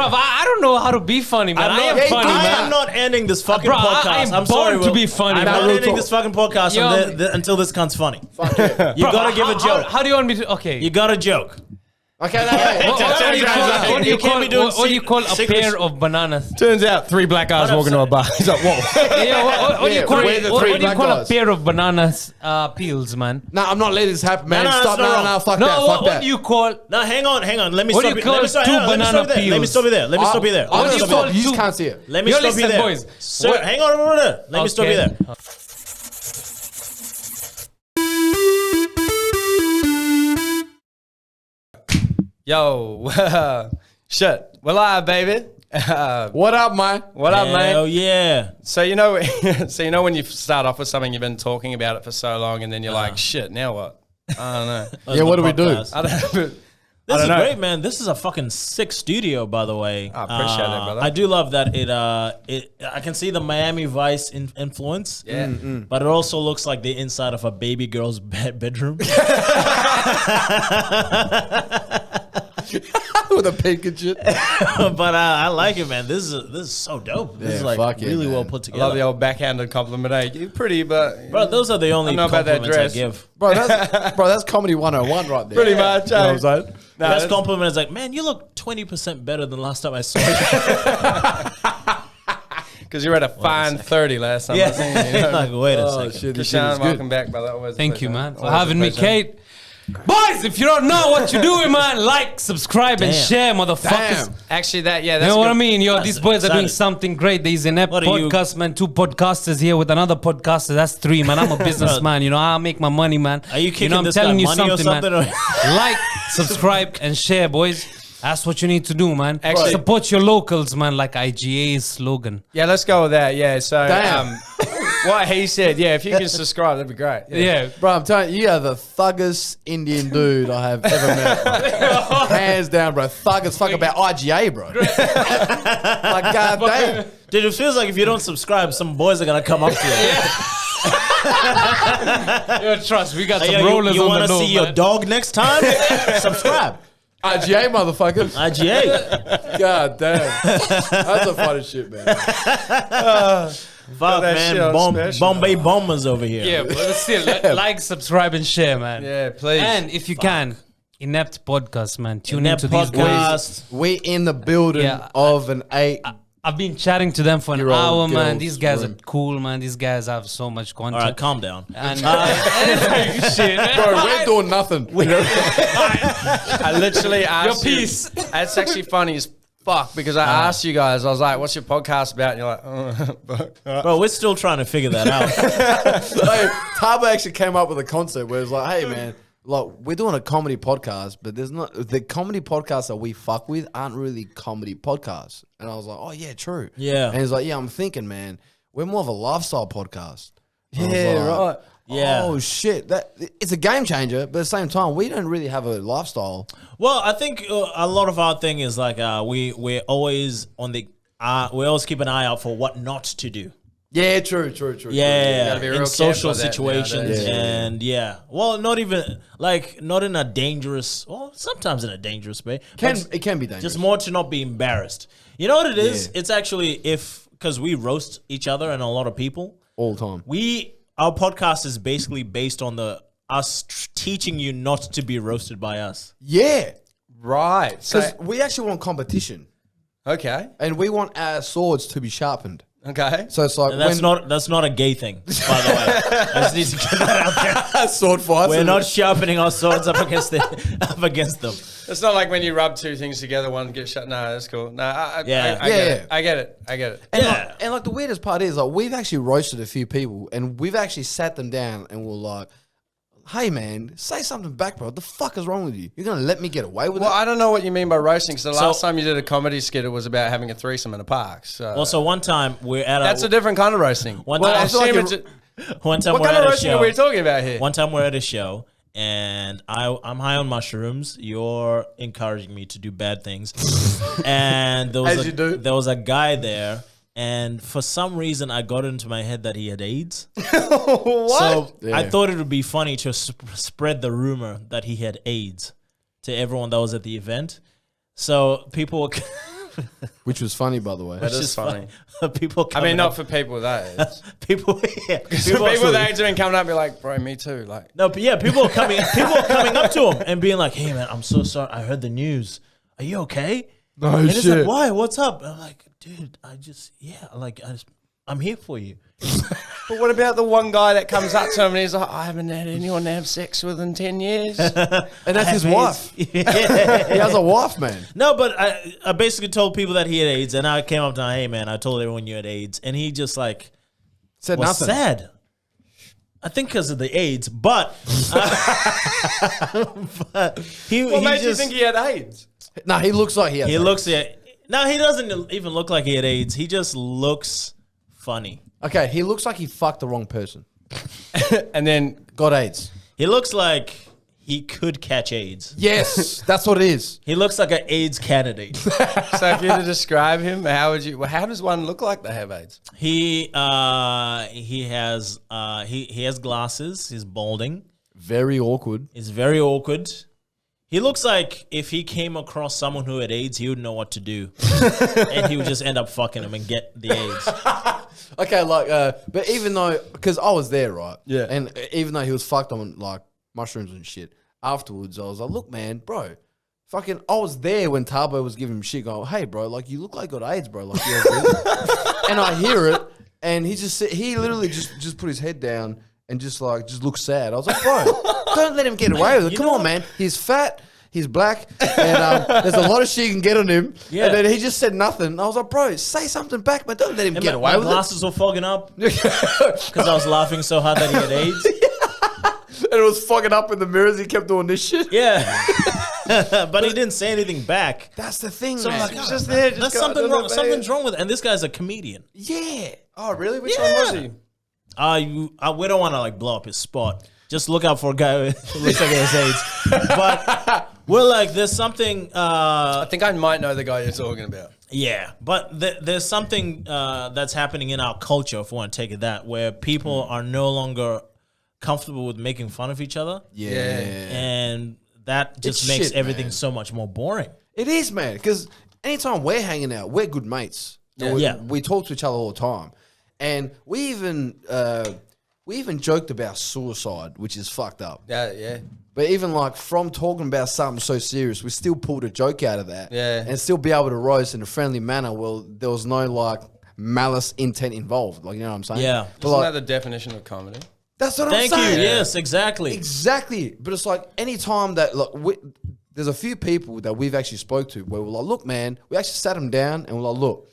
I don't know how to be funny, man. I am funny, man. I'm not ending this fucking podcast. I'm sorry, born to be funny. I'm not ending this fucking podcast until this cunt's funny. Fuck it. You gotta give a joke. How do you want me to? Okay. You got a joke. Okay, What do you call a pair of bananas? Turns out 3 black guys walking to a bar. He's like, whoa. What do you call a guys. pair of bananas peels, man? No, I'm not letting this happen, man. No, Stop. no, No, fuck No, that. Fuck what that. do you call? No, hang on. Let me What do stop you you. call Let me stop two you banana there. Let me peels? stop you there. Let me stop you there. What do you call You just can't see it. Let me stop you listen, there. boys. Sir, hang on. Let me stop you there. Yo, shit. We're live, baby. What up, man? What up, mate? Hell yeah. So you know when you start off with something, you've been talking about it for so long, and then you're like, shit. Now what? I don't know. Yeah, what do we do? I don't know. This is know. great, man. This is a fucking sick studio, by the way. I appreciate that, brother. I do love that I can see the Miami Vice influence. Yeah. But it also looks like the inside of a baby girl's bedroom. With a pink and shit. But I like it, man. This is so dope. This is like fuck yeah, really man. well put I together. love the old backhanded compliment. Hey, you're pretty, but Bro, those are the only I know about that compliments I dress. give. Bro, that's comedy 101 right there. pretty much. You know what I'm saying? No, Best compliment is like, man, you look 20% better than last time I saw you. because you were at a fine 30 last time. I seen you, you know? Like, wait a Oh, second. shit, this shit Kishan, is welcome good. back, brother. Always a Thank you, pleasure. man, for Always a having me, pleasure. Kate. Boys, if you don't know what you're doing, man, like, subscribe, and Damn. share, motherfuckers. Damn. Actually, that's You know what I mean? Yo, That's these boys are doing exciting. something great. There's an ENEPT What are you- podcast, man. 2 podcasters here with another podcaster. That's 3, man. I'm a businessman. You know, I make my money, man. Are you kicking know, I'm this telling guy you money or something, something? man. Like, subscribe, and share, boys. That's what you need to do, man. Actually- Support your locals, man, like IGA's slogan. Yeah, let's go with that. Yeah, so Damn. what he said. Yeah, if you can subscribe, that'd be great. Yeah. Bro, I'm telling you, you are the thuggest Indian dude I have ever met. Bro. Hands down, bro. Thug as fuck about IGA, bro. Like, goddamn. Dude, it feels like if you don't subscribe, some boys are gonna come up to you. Yo, trust, we got Hey, some yo, rollers you on want the to door, see your man. dog next time? Subscribe. IGA, motherfuckers. IGA. God damn. That's a funny shit, man. Fuck, that man. shit on special. Bombay Bombers over here. Yeah, but still, like, subscribe, and share, man. Yeah, please. And if you can, ENEPT podcast, man. Tune ENEPT into these boys. podcast. We in the building Yeah, of an 8. I've been chatting to them for an Year-old hour, man. girls These guys room. are cool, man. These guys have so much All content. right, calm down. And shit, man. Bro, we're doing nothing. I literally asked Your you- piece. It's actually funny as fuck because I asked you guys. I was like, "What's your podcast about?" And you're like, Bro, we're still trying to figure that out. Like, Taba actually came up with a concept where it's like, hey, man, like, we're doing a comedy podcast, but there's not the comedy podcasts that we fuck with aren't really comedy podcasts. And I was like, oh yeah, true. Yeah. And he's like, yeah, I'm thinking, man, we're more of a lifestyle podcast. And I was "Yeah, like, right." Yeah. Oh shit, that it's a game changer, but at the same time, we don't really have a lifestyle. Well, I think a lot of our thing is like we're always on the we always keep an eye out for what not to do. Yeah, true. Yeah, gotta be real in careful social of that situations nowadays. and well, not even like not in a dangerous. Well, sometimes in a dangerous way. It can be dangerous. Just more to not be embarrassed. You know what it is? Yeah. It's actually because we roast each other and a lot of people. all the time. Our podcast is basically based on us teaching you not to be roasted by us. Yeah, right. So, because we actually want competition, okay, and we want our swords to be sharpened. okay. So it's like And that's not a gay thing, by the way. I just need to get that out there. sword fights. We're not sharpening our swords up against them. It's not like when you rub two things together, one gets shut. No, that's cool. No, I get it. I get it. And, Yeah. like the weirdest part is, like, we've actually roasted a few people, and we've actually sat them down and we're like, hey man, say something back, bro. What the fuck is wrong with you? You're gonna let me get away with Well, it? I don't know what you mean by roasting. Because the last time you did a comedy skit, it was about having a threesome in a park. So Also, one time we're at that's a different kind of roasting. One Well, time- I I feel like assume it- it's- one time what we're kind at of a roasting show. are we talking about here? One time we're at a show and I'm high on mushrooms. You're encouraging me to do bad things, and there was As you do. there was a guy there, and for some reason I got into my head that he had AIDS. What? So Yeah. I thought it would be funny to spread the rumor that he had AIDS to everyone that was at the event. So people were which was funny, by the way. That is funny. People. I mean, coming not up, for people with AIDS. people. Yeah, People with AIDS have been coming up and be like, bro, me too. Like, No, but yeah, people are coming up to him and being like, "Hey, man, I'm so sorry. I heard the news. Are you okay?" No And he's shit. like, "Why? What's up?" And I'm like, "Dude, I'm here for you." but what about the one guy that comes up to him and he's like, I haven't had anyone to have sex with in 10 years? And that's his wife. Yeah. He has a wife, man. No, but I basically told people that he had AIDS, and I came up to him, "Hey, man, I told everyone you had AIDS," and he just like Said was nothing. sad. I think because of the AIDS, but, but he What he made you just think he had AIDS? No, he looks like he has. he AIDS. looks at. No, he doesn't even look like he had AIDS. He just looks funny. Okay, he looks like he fucked the wrong person. And then Got AIDS. He looks like he could catch AIDS. Yes, that's what it is. He looks like an AIDS candidate. So if you had to describe him, how does one look like they have AIDS? He has glasses. He's balding. Very awkward. He's very awkward. He looks like if he came across someone who had AIDS, he would know what to do, and he would just end up fucking him and get the AIDS. Okay, like, but even though, because I was there, right? Yeah. And even though he was fucked on like mushrooms and shit, afterwards I was like, look, man, bro, fucking, I was there when Tabo was giving him shit, going, hey, bro, like you look like you got AIDS, bro, like you have AIDS. And I hear it, and he literally just put his head down and just looks sad. I was like, bro, don't let him get away with it. Come on, man. He's fat. He's black, and there's a lot of shit you can get on him. Yeah. And then he just said nothing. I was like, bro, say something back, but don't let him get away my with glasses were fogging up because I was laughing so hard that he had AIDS. And it was fogging up in the mirrors. He kept doing this shit. Yeah, but he didn't say anything back. That's the thing, So I'm man. like, He's just there. That's something wrong. Something's wrong with it. And this guy's a comedian. Yeah. Oh, really? Which one was he? We don't want to like blow up his spot. Just look out for a guy who looks like he has AIDS. But we're like, there's something. I think I might know the guy you're talking about. Yeah, but there's something that's happening in our culture, if we want to take it that, where people are no longer comfortable with making fun of each other. Yeah. And that just It's makes shit, everything man. so much more boring. It is, man. Because anytime we're hanging out, we're good mates. Yeah. We, Yeah. we talk to each other all the time. And we even joked about suicide, which is fucked up. Yeah. But even like from talking about something so serious, we still pulled a joke out of that. Yeah. And still be able to roast in a friendly manner. Well, there was no like malice intent involved. Like, you know what I'm saying? Yeah. But Isn't like, that the definition of comedy? that's what Thank I'm you. saying. Yes, exactly. Exactly. But it's like any time that there's a few people that we've actually spoke to where we're like, look, man, we actually sat them down and we're like, look,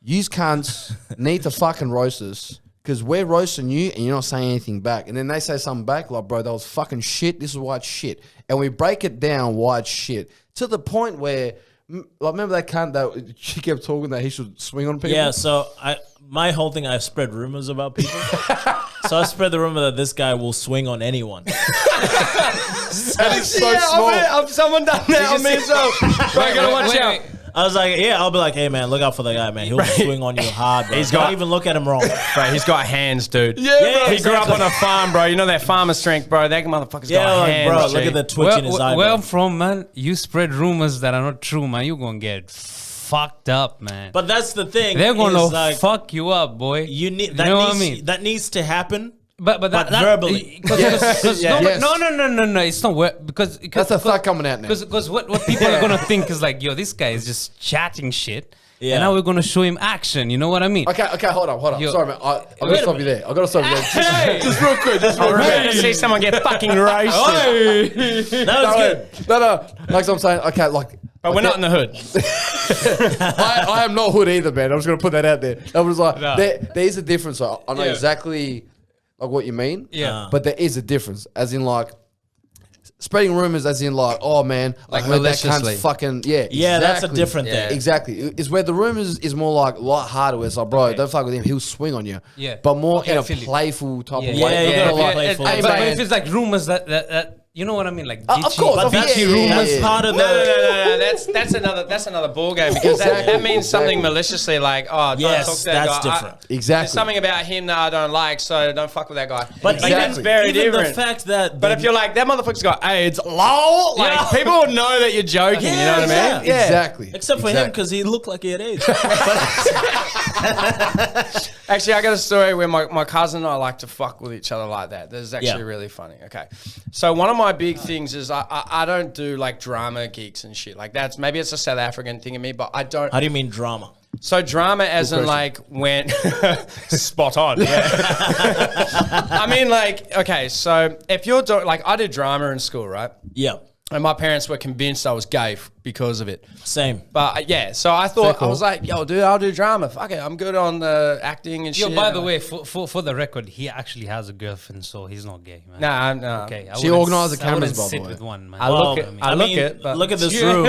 yous cunts need to fucking roast us because we're roasting you and you're not saying anything back. And then they say something back like, bro, that was fucking shit. This is why it's shit. And we break it down why it's shit to the point where, like, remember that cunt that she kept talking that he should swing on people? Yeah, so my whole thing, I've spread rumors about people. So I spread the rumor that this guy will swing on anyone. That is so small. I've someone done that on me as well. Bro, I gotta watch out. I was like, yeah, I'll be like, hey, man, look out for the guy, man. He'll swing on you hard, bro. Don't even look at him wrong. Bro, he's got hands, dude. Yeah, He grew up exactly. on a farm, bro. You know that farmer strength, bro. That motherfucker's Yeah, got like, hands, bro, G. look at the twitch in his eye. Where bro. I'm from, man, you spread rumors that are not true, man. You're gonna get fucked up, man. But that's the thing. They're gonna is, like, fuck you up, boy. you need You that. know what I needs, mean? that needs to happen. But that verbally. Because Yeah. Yes. no, it's not because That's a thought coming out now. Because what people are gonna think is like, yo, this guy is just chatting shit, Yeah. and now we're gonna show him action. You know what I mean? Okay, hold on. Yo. Sorry, man. I gotta stop you there. Just real quick. I'm ready to see someone get fucking roasted. That was good. No. Like I'm saying, okay, like. But we're not in the hood. I am not hood either, man. I'm just gonna put that out there. I was like, No. there is a difference. I know Yeah. exactly like what you mean. Yeah. But there is a difference, as in like spreading rumors, as in like, oh man, Like I heard that maliciously. cunt's fucking yeah. Yeah, that's a exactly. different Yeah. thing. Exactly. It's where the rumors is more like lighthearted, where it's like, bro, don't fuck with him, he'll swing on you. Yeah. But more Okay, in I a feel you. playful type of Yeah, way. you Not gotta like, be playful. hey, But man, if it's like rumors that You know what I mean? Like, Of ditchy, course, but of course. ditchy Yeah, rumors. That's part of the. No. That's another ball game because that means something maliciously like, oh, don't Yes, talk to that that's guy. different. Exactly. There's something about him that I don't like, so don't fuck with that guy. But that's very even different. the fact that. But if you're like, that motherfucker's got AIDS, lol, like, people will know that you're joking, you know what I mean? Yeah. Exactly. Except for him, because he looked like he had AIDS. Actually, I got a story where my cousin and I like to fuck with each other like that. This is actually Yeah. really funny. Okay. So one of my big things is I don't do like drama geeks and shit. Like maybe it's a South African thing in me, but I don't. How do you mean drama? So drama as in like when spot on. Yeah. I mean like, okay, so if you're doing like I did drama in school, right? Yeah. And my parents were convinced I was gay because of it. Same. But yeah, so I thought, I was like, yo, dude, I'll do drama. Fuck it. I'm good on the acting and Yo, shit. by the way, for the record, he actually has a girlfriend, so he's not gay, man. Nah. Okay. She organised the cameras, by the sit way. with one, man. I look it. I look mean, it, but- look at this room.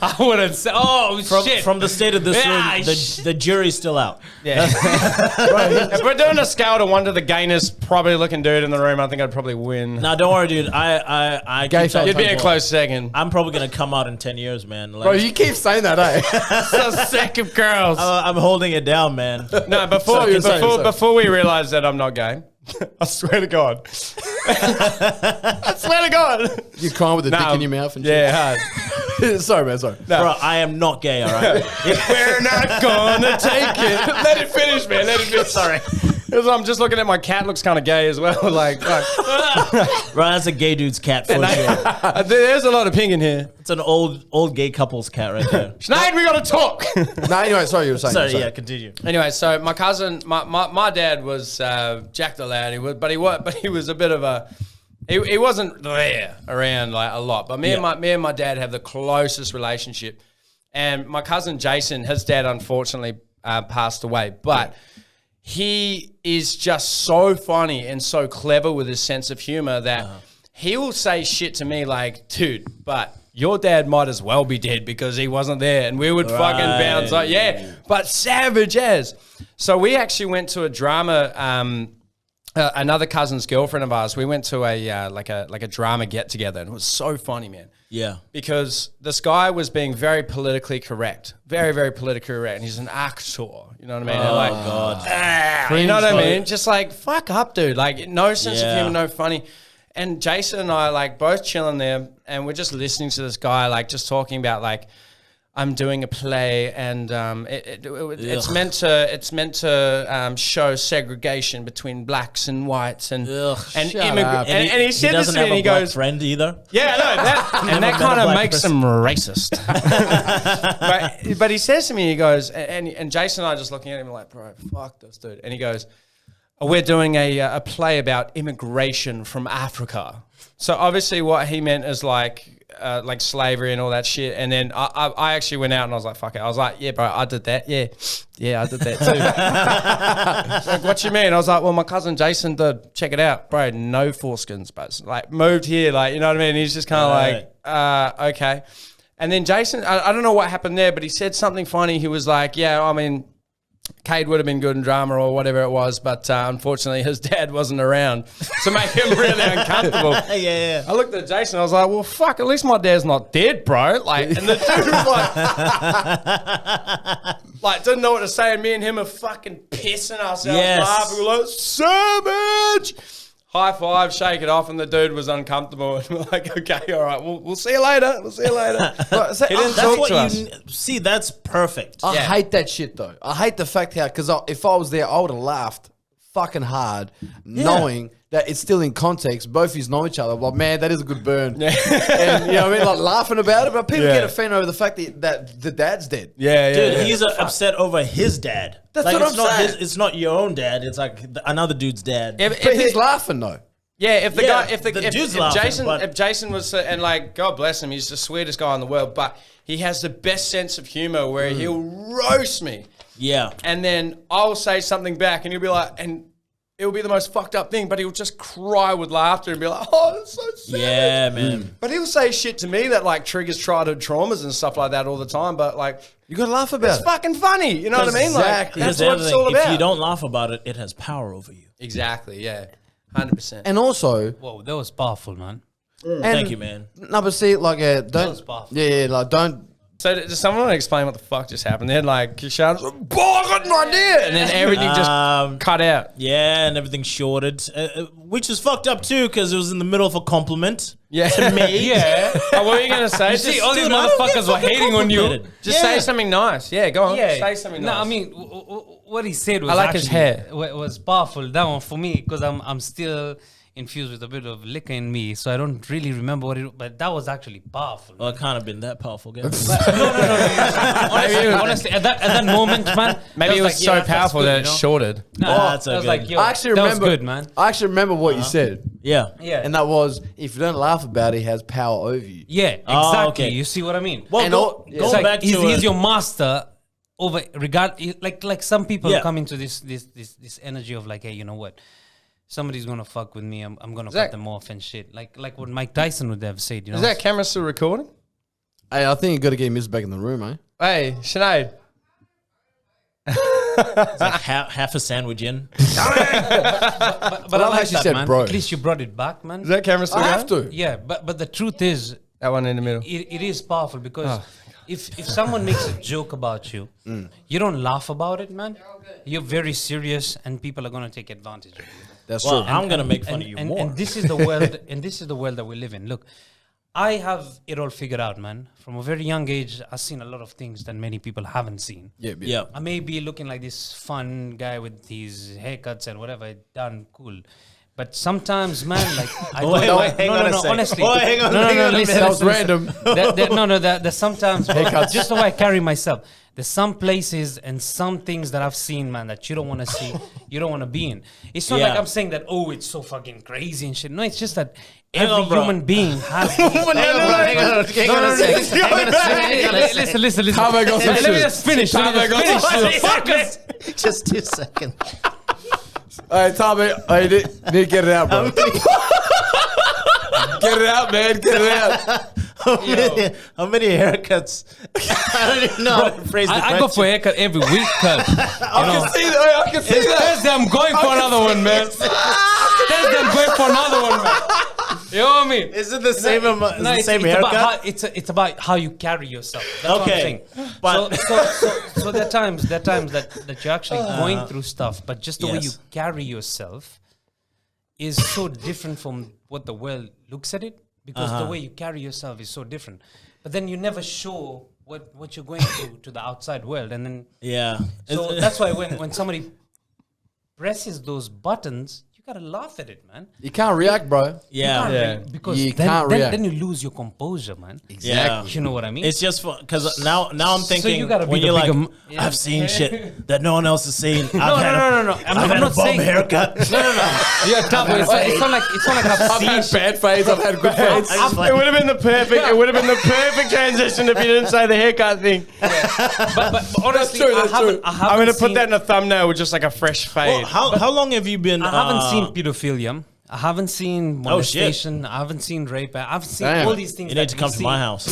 I wouldn't say. Oh shit! From the state of this Yeah, room, the jury's still out. Yeah. If we're doing a scale to 1 to the gayness, probably looking dude in the room, I think I'd probably win. Now, don't worry, dude. I Gay keep telling You'd be a people, close second. I'm probably gonna come out in 10 years, man. Like, Bro, you keep saying that, eh? So sick of girls. I'm holding it down, man. No, before we realize that I'm not gay, I swear to God. I swear to God. You crying with a dick in your mouth and shit. Yeah, hard. Sorry, man. Sorry. Bro, I am not gay, all right? We're not gonna take it. Let it finish, man. Let it finish. Sorry. Because I'm just looking at my cat, looks kind of gay as well. Like Bro, that's a gay dude's cat for sure. there's a lot of pink in here. It's an old gay couple's cat right there. Sinead, we gotta talk. No, anyway, sorry, you were saying. Sorry, yeah, continue. Anyway, so my cousin, my dad was Jack the Lad. He was a bit of a. He wasn't there around like a lot. But me and my dad have the closest relationship. And my cousin Jason, his dad unfortunately passed away, but. He is just so funny and so clever with his sense of humor that he will say shit to me like, dude, but your dad might as well be dead because he wasn't there. And we would fucking bounce like, yeah, but savage as. So we actually went to a drama, another cousin's girlfriend of ours. We went to a like a drama get together, and it was so funny, man. Yeah. Because this guy was being very politically correct. Very, very politically correct. And he's an actor. You know what I mean? Oh, Like, God. you know what I mean? Just like, fuck up, dude. Like, no sense of Yeah. humor, no funny. And Jason and I, like, both chilling there, and we're just listening to this guy, like, just talking about, like, I'm doing a play, and it's meant to show segregation between blacks and whites, and Ugh, and shut immigrant. up. And he said this doesn't to me, have and a he black goes, friend either. yeah, no, and that met a kind of black makes person. him racist. but he says to me, he goes, and Jason and I just looking at him like, bro, fuck this dude. And he goes, we're doing a play about immigration from Africa. So obviously what he meant is like slavery and all that shit. And then I actually went out and I was like, fuck it. I was like, yeah, bro, I did that. Yeah, I did that too. Like, what you mean? I was like, well, my cousin Jason did. Check it out, bro. No foreskins, but like moved here, like, you know what I mean? He's just kind of like, okay. And then Jason, I don't know what happened there, but he said something funny. He was like, yeah, I mean, Cade would have been good in drama or whatever it was, but unfortunately his dad wasn't around to make him really uncomfortable. Yeah. I looked at Jason, I was like, well, fuck, at least my dad's not dead, bro. Like, and the dude was like, didn't know what to say, and me and him are fucking pissing ourselves laughing. We're like, savage! High five, shake it off, and the dude was uncomfortable. And we're like, okay, all right, we'll see you later. We'll see you later. But, so, He didn't That's talk what to us. you see. That's perfect. I Yeah. hate that shit though. I hate the fact how, because if I was there, I would have laughed fucking hard, knowing that it's still in context. Both of you know each other. Well, man, that is a good burn. And you know what I mean? Like laughing about it, but people get offended over the fact that the dad's dead. Dude, he's upset over his dad. That's like, what it's I'm not saying. It's not your own dad. It's like another dude's dad. If But he's laughing though. Yeah, if the Yeah, guy, if the dude's laughing, but- if Jason was, and like, God bless him, he's the sweetest guy in the world, but he has the best sense of humor where he'll roast me, Yeah. and then I'll say something back, and he'll be like, and it'll be the most fucked up thing, but he'll just cry with laughter and be like, oh, that's so sad. Yeah, man. But he'll say shit to me that like triggers childhood traumas and stuff like that all the time, but like, You gotta laugh about it's it. fucking funny, you know what I mean? Exactly. Like, Here's that's the what other it's thing. all about. If you don't laugh about it, it has power over you. Exactly, yeah, 100%. And also, Whoa, that was powerful, man. Thank you, man. No, but see, like, was don't. powerful. Yeah, like, don't. So does someone want to explain what the fuck just happened? Then like Kishan's like, I got an idea, and then everything just cut out. Yeah, and everything shorted, which is fucked up too because it was in the middle of a compliment. Yeah, to me. Yeah. Oh, what were you gonna say? You see, all these dude, I don't motherfuckers get were hating on you. complimented. Just say something nice. Yeah, go on. Yeah, Say something no, nice. I mean, what he said was I like his hair. Was powerful. That one for me because I'm still infused with a bit of liquor in me, so I don't really remember what it. But that was actually powerful. Well, it can't have been that powerful, guys. Honestly, at that moment, man, maybe it was so powerful that it shorted. that's I was okay. like, yo, I actually that remember. was good, man. I actually remember what you said, Yeah. Yeah, and that was if you don't laugh about it, he has power over you. yeah, exactly. Oh, okay. You see what I mean? Well, And go, all- It's going like back to he's your master over like some people Yeah. come into this energy of like, hey, you know what? Somebody's gonna fuck with me. I'm gonna that- cut them off and shit. Like what Mike Tyson would have said. You know? Is that camera still recording? Hey, I think you got to get Miss back in the room, eh? Hey, Sinead. It's like half a sandwich in. But I love how like she that, said man. bro. At least you brought it back, man. Is that camera still I going? have to. Yeah, but the truth is, That one in the middle. it is powerful because if someone makes a joke about you, you don't laugh about it, man. You're very serious, and people are gonna take advantage of you. That's Well, true. I'm gonna make fun of you more. And this is the world, and this is the world that we live in. Look, I have it all figured out, man. From a very young age, I've seen a lot of things that many people haven't seen. Yeah. I may be looking like this fun guy with these haircuts and whatever, done cool. But sometimes, man, like I Wait, don't- hang on a second. honestly. Wait, hang on, hang on a listen, minute. That was listen. random. There's sometimes, bro, just the way I carry myself. There's some places and some things that I've seen, man, that you don't want to see, you don't want to be in. It's not Yeah. like I'm saying that, oh, it's so fucking crazy and shit. No, it's just that Hang every on, bro. human being has. Hang on a second. Listen. Time I got some Let me shit. just finish. Fuckers. Just 2 seconds. Hey, Tommy, you need to get it out, bro. Get it out, man. Get it out. How many haircuts? I don't even know how to phrase the I go for a haircut every week, cuz. I can see that. Thursday, I'm going for another one, man. Thursday, I'm going for another one, man. You know what I mean? Is it the same? No, the same it's haircut? about how, it's about how you carry yourself. That's what I'm Okay, saying. but- So there are times that you're actually going through stuff, but just the way you Yes. carry yourself is so different from what the world looks at it, because the way you carry yourself is so different. But then you never show what you're going through to the outside world, and then Yeah. so that's why when somebody presses those buttons, you gotta laugh at it, man. You can't react, bro. Yeah. Yeah. Because You then, can't then, react. then you lose your composure, man. Exactly. You know what I mean? It's just for because now I'm So thinking you gotta be when the you're like, bigger yeah. I've seen shit that no one else has seen. no. I've I'm had not a bum saying haircut. you're tough. It's not like I've I've seen had bad fades. I've had good fades. I just like- It would have been the perfect transition if you didn't say the haircut thing. But honestly, true, I that's haven't. true. I haven't I'm going to seen, put that in a thumbnail with just like a fresh fade. Well, how long have you been? I haven't seen pedophilia. I haven't seen Oh, shit. molestation. I haven't seen rape. I haven't seen Damn. all these things. You that need to we come to see. my house.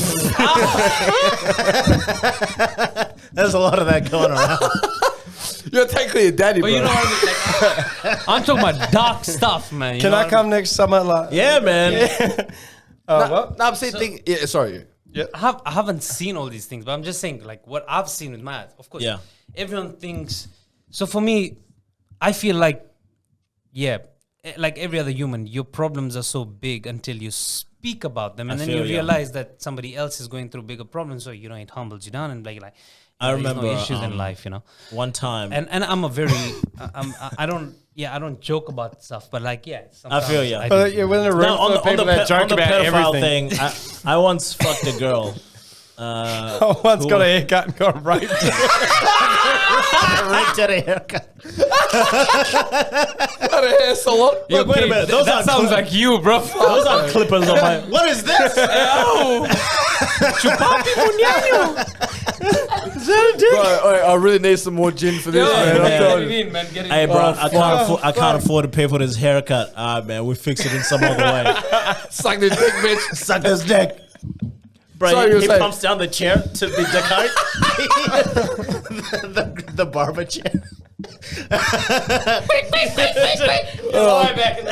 There's a lot of that going around. You're technically a daddy, But bro. you know what I mean? Like, I'm talking about dark stuff, man. You Can know I what come next summer? Like, Yeah, man. what? No, I'm saying, yeah, sorry. I haven't seen all these things, but I'm just saying, like, what I've seen with my eyes. Of course, Yeah. everyone thinks. So for me, I feel like, yeah, like every other human, your problems are so big until you speak about them, and then you feel ya. realize that somebody else is going through bigger problems. So it humbles you down and like I there's remember, no issues in life, One time. And I'm a very I don't joke about stuff, but like sometimes feel ya. I But do. you're in a room Now, full of people that joke about pedophile everything. thing, I once fucked a girl. I once got a haircut and got raped. Right to the haircut. Got a hair salon. Look, wait a minute. Those that aren't sounds like you, bro. those aren't clippers on my. What is this? Bro, I really need some more gin for this, man. I'm man. telling you. Man, get it Hey, bro, Oh, I can't afford to pay for this haircut. Man, we fix it in some other way. Suck this dick, bitch. Suck his dick. Bro, Sorry, you were he saying- pumps down the chair to be dick height. the barber chair. Lie back in the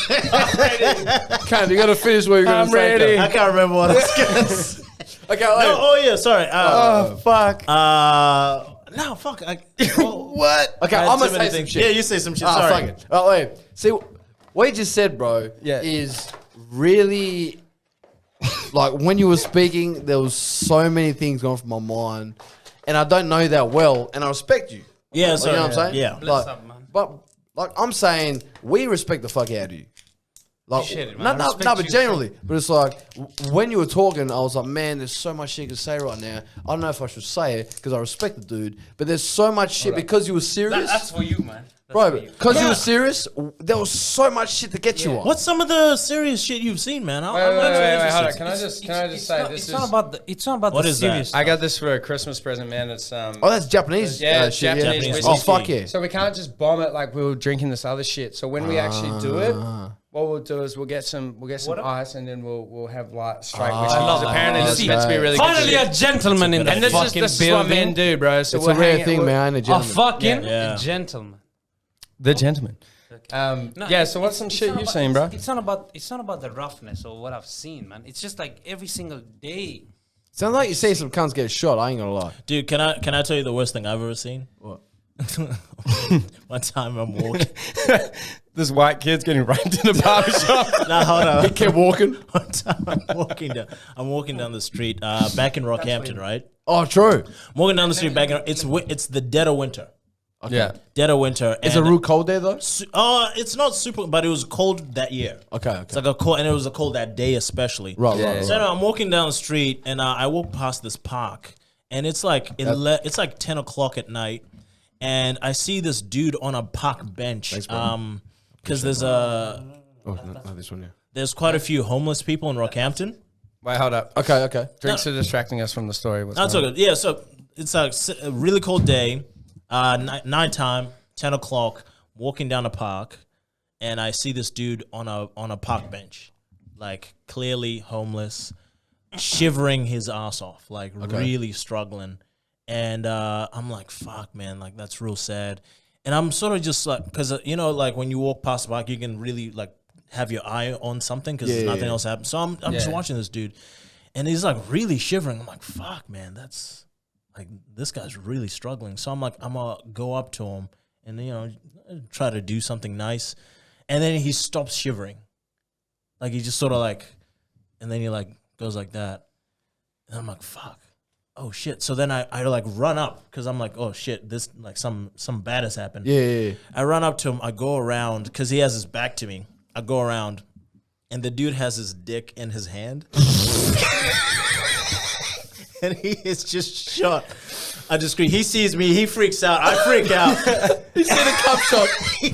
Cant, you got to finish what you're going I'm to say. ready. Cant. I can't remember what I was gonna say. Okay, No, oh yeah, sorry. Fuck. No, fuck. what? Okay, I had I'm too going to many say some things. shit. Yeah, you say some shit. Ah, Sorry. fuck it. Oh, wait. See, what you just said, bro, Yeah. is really like when you were speaking, there was so many things going through my mind, and I don't know that well, and I respect you. Yeah, Like, sorry. you know what I'm saying? Yeah. Bless Like, up, man. But like I'm saying, we respect the fuck out of you. Like, Appreciate it, no, man. I no, respect no, but you. generally, but it's like when you were talking, I was like, man, there's so much shit to say right now. I don't know if I should say it because I respect the dude, but there's so much shit because you were serious. That's for you, man. That's Bro, for you. because you Yeah. were serious, there was so much shit to get you on. What's some of the serious shit you've seen, man? Wait, I'm actually hold on. interested. Can I just say this it's is? not about the. It's not about What the is that? serious. I got this for a Christmas present, man. It's Oh, that's Japanese. Yeah, shit, Japanese whiskey. Oh, fuck yeah. So we can't just bomb it like we were drinking this other shit. So when we actually do it, what we'll do is we'll get some ice and then we'll have like straight whiskey. love Because that. apparently You this see, meant to be really Finally, good. a gentleman in the And this fucking is what men building. do, bro. So It's we're a rare hanging- thing, we're- man. A A gentleman. fucking Yeah. gentleman. The gentleman. No, Yeah. So what's some it's shit not you've about- seen, bro? It's not about the roughness or what I've seen, man. It's just like every single day. Sounds like you see some cunts get shot. I ain't gonna lie. Dude, can I tell you the worst thing I've ever seen? What? One time I'm walking. This white kid's getting raped in a barbershop. Nah, hold on. Kept walking. One time I'm walking down the street, back in Rockhampton, right? Oh, true. I'm walking down the street back in. It's the dead of winter. Yeah. Dead of winter. Is it real cold there though? It's not super, but it was cold that year. Okay. It's like a cold, and it was a cold that day especially. Right. So anyway, I'm walking down the street, and I walk past this park, and it's like it's like 10 o'clock at night, and I see this dude on a park bench. Because there's Oh, no, this one. Yeah. there's quite a few homeless people in Rockhampton. Wait, hold up. Okay. Drinks are distracting us from the story. What's That's going okay. Yeah, so it's like a really cold day, nighttime, 10 o'clock, walking down a park, and I see this dude on a park bench, like clearly homeless, shivering his ass off, like really struggling. And I'm like, fuck, man, like that's real sad. And I'm sort of just like, because, like when you walk past the park, you can really like have your eye on something because there's nothing else happening. So I'm just watching this dude, and he's like really shivering. I'm like, fuck, man, that's like, this guy's really struggling. So I'm like, I'm going to go up to him and, try to do something nice. And then he stops shivering. Like he just sort of like, and then he like goes like that. And I'm like, fuck. Oh shit. So then I like run up because I'm like, oh shit, this like some bad has happened. Yeah. I run up to him. I go around because he has his back to me. I go around, and the dude has his dick in his hand, and he is just shot. I just scream. He sees me. He freaks out. I freak out. He's in a cup shot.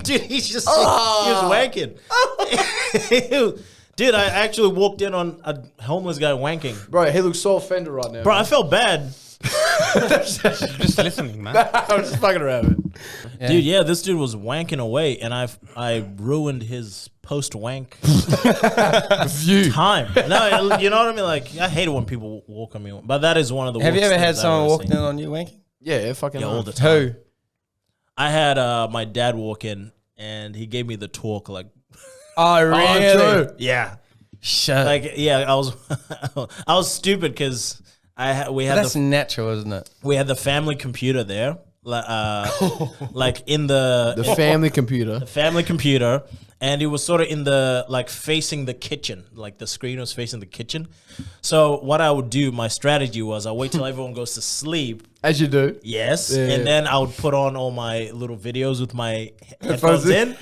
Dude, he's just he was wanking. Dude, I actually walked in on a homeless guy wanking. Bro, he looks so offended right now. Bro, I felt bad. Just listening, man. I'm just fucking around, man. Yeah. Dude, yeah, this dude was wanking away, and I ruined his post-wank View. time. No, you know what I mean? Like, I hate it when people walk on me, but that is one of the Have you worst ever had things I've someone ever walk seen. in on you wanking? Yeah, fucking Yeah, all the hell. time. Who? I had my dad walk in, and he gave me the talk, like, Oh, really? true. yeah. Shut. Like, yeah, I was stupid because we had That's natural, isn't it? we had the family computer there, like in The family computer. the family computer, and it was sort of in the like facing the kitchen, like the screen was facing the kitchen. So what I would do, my strategy was I wait till everyone goes to sleep. As you do. Yes, Yeah. and then I would put on all my little videos with my headphones in.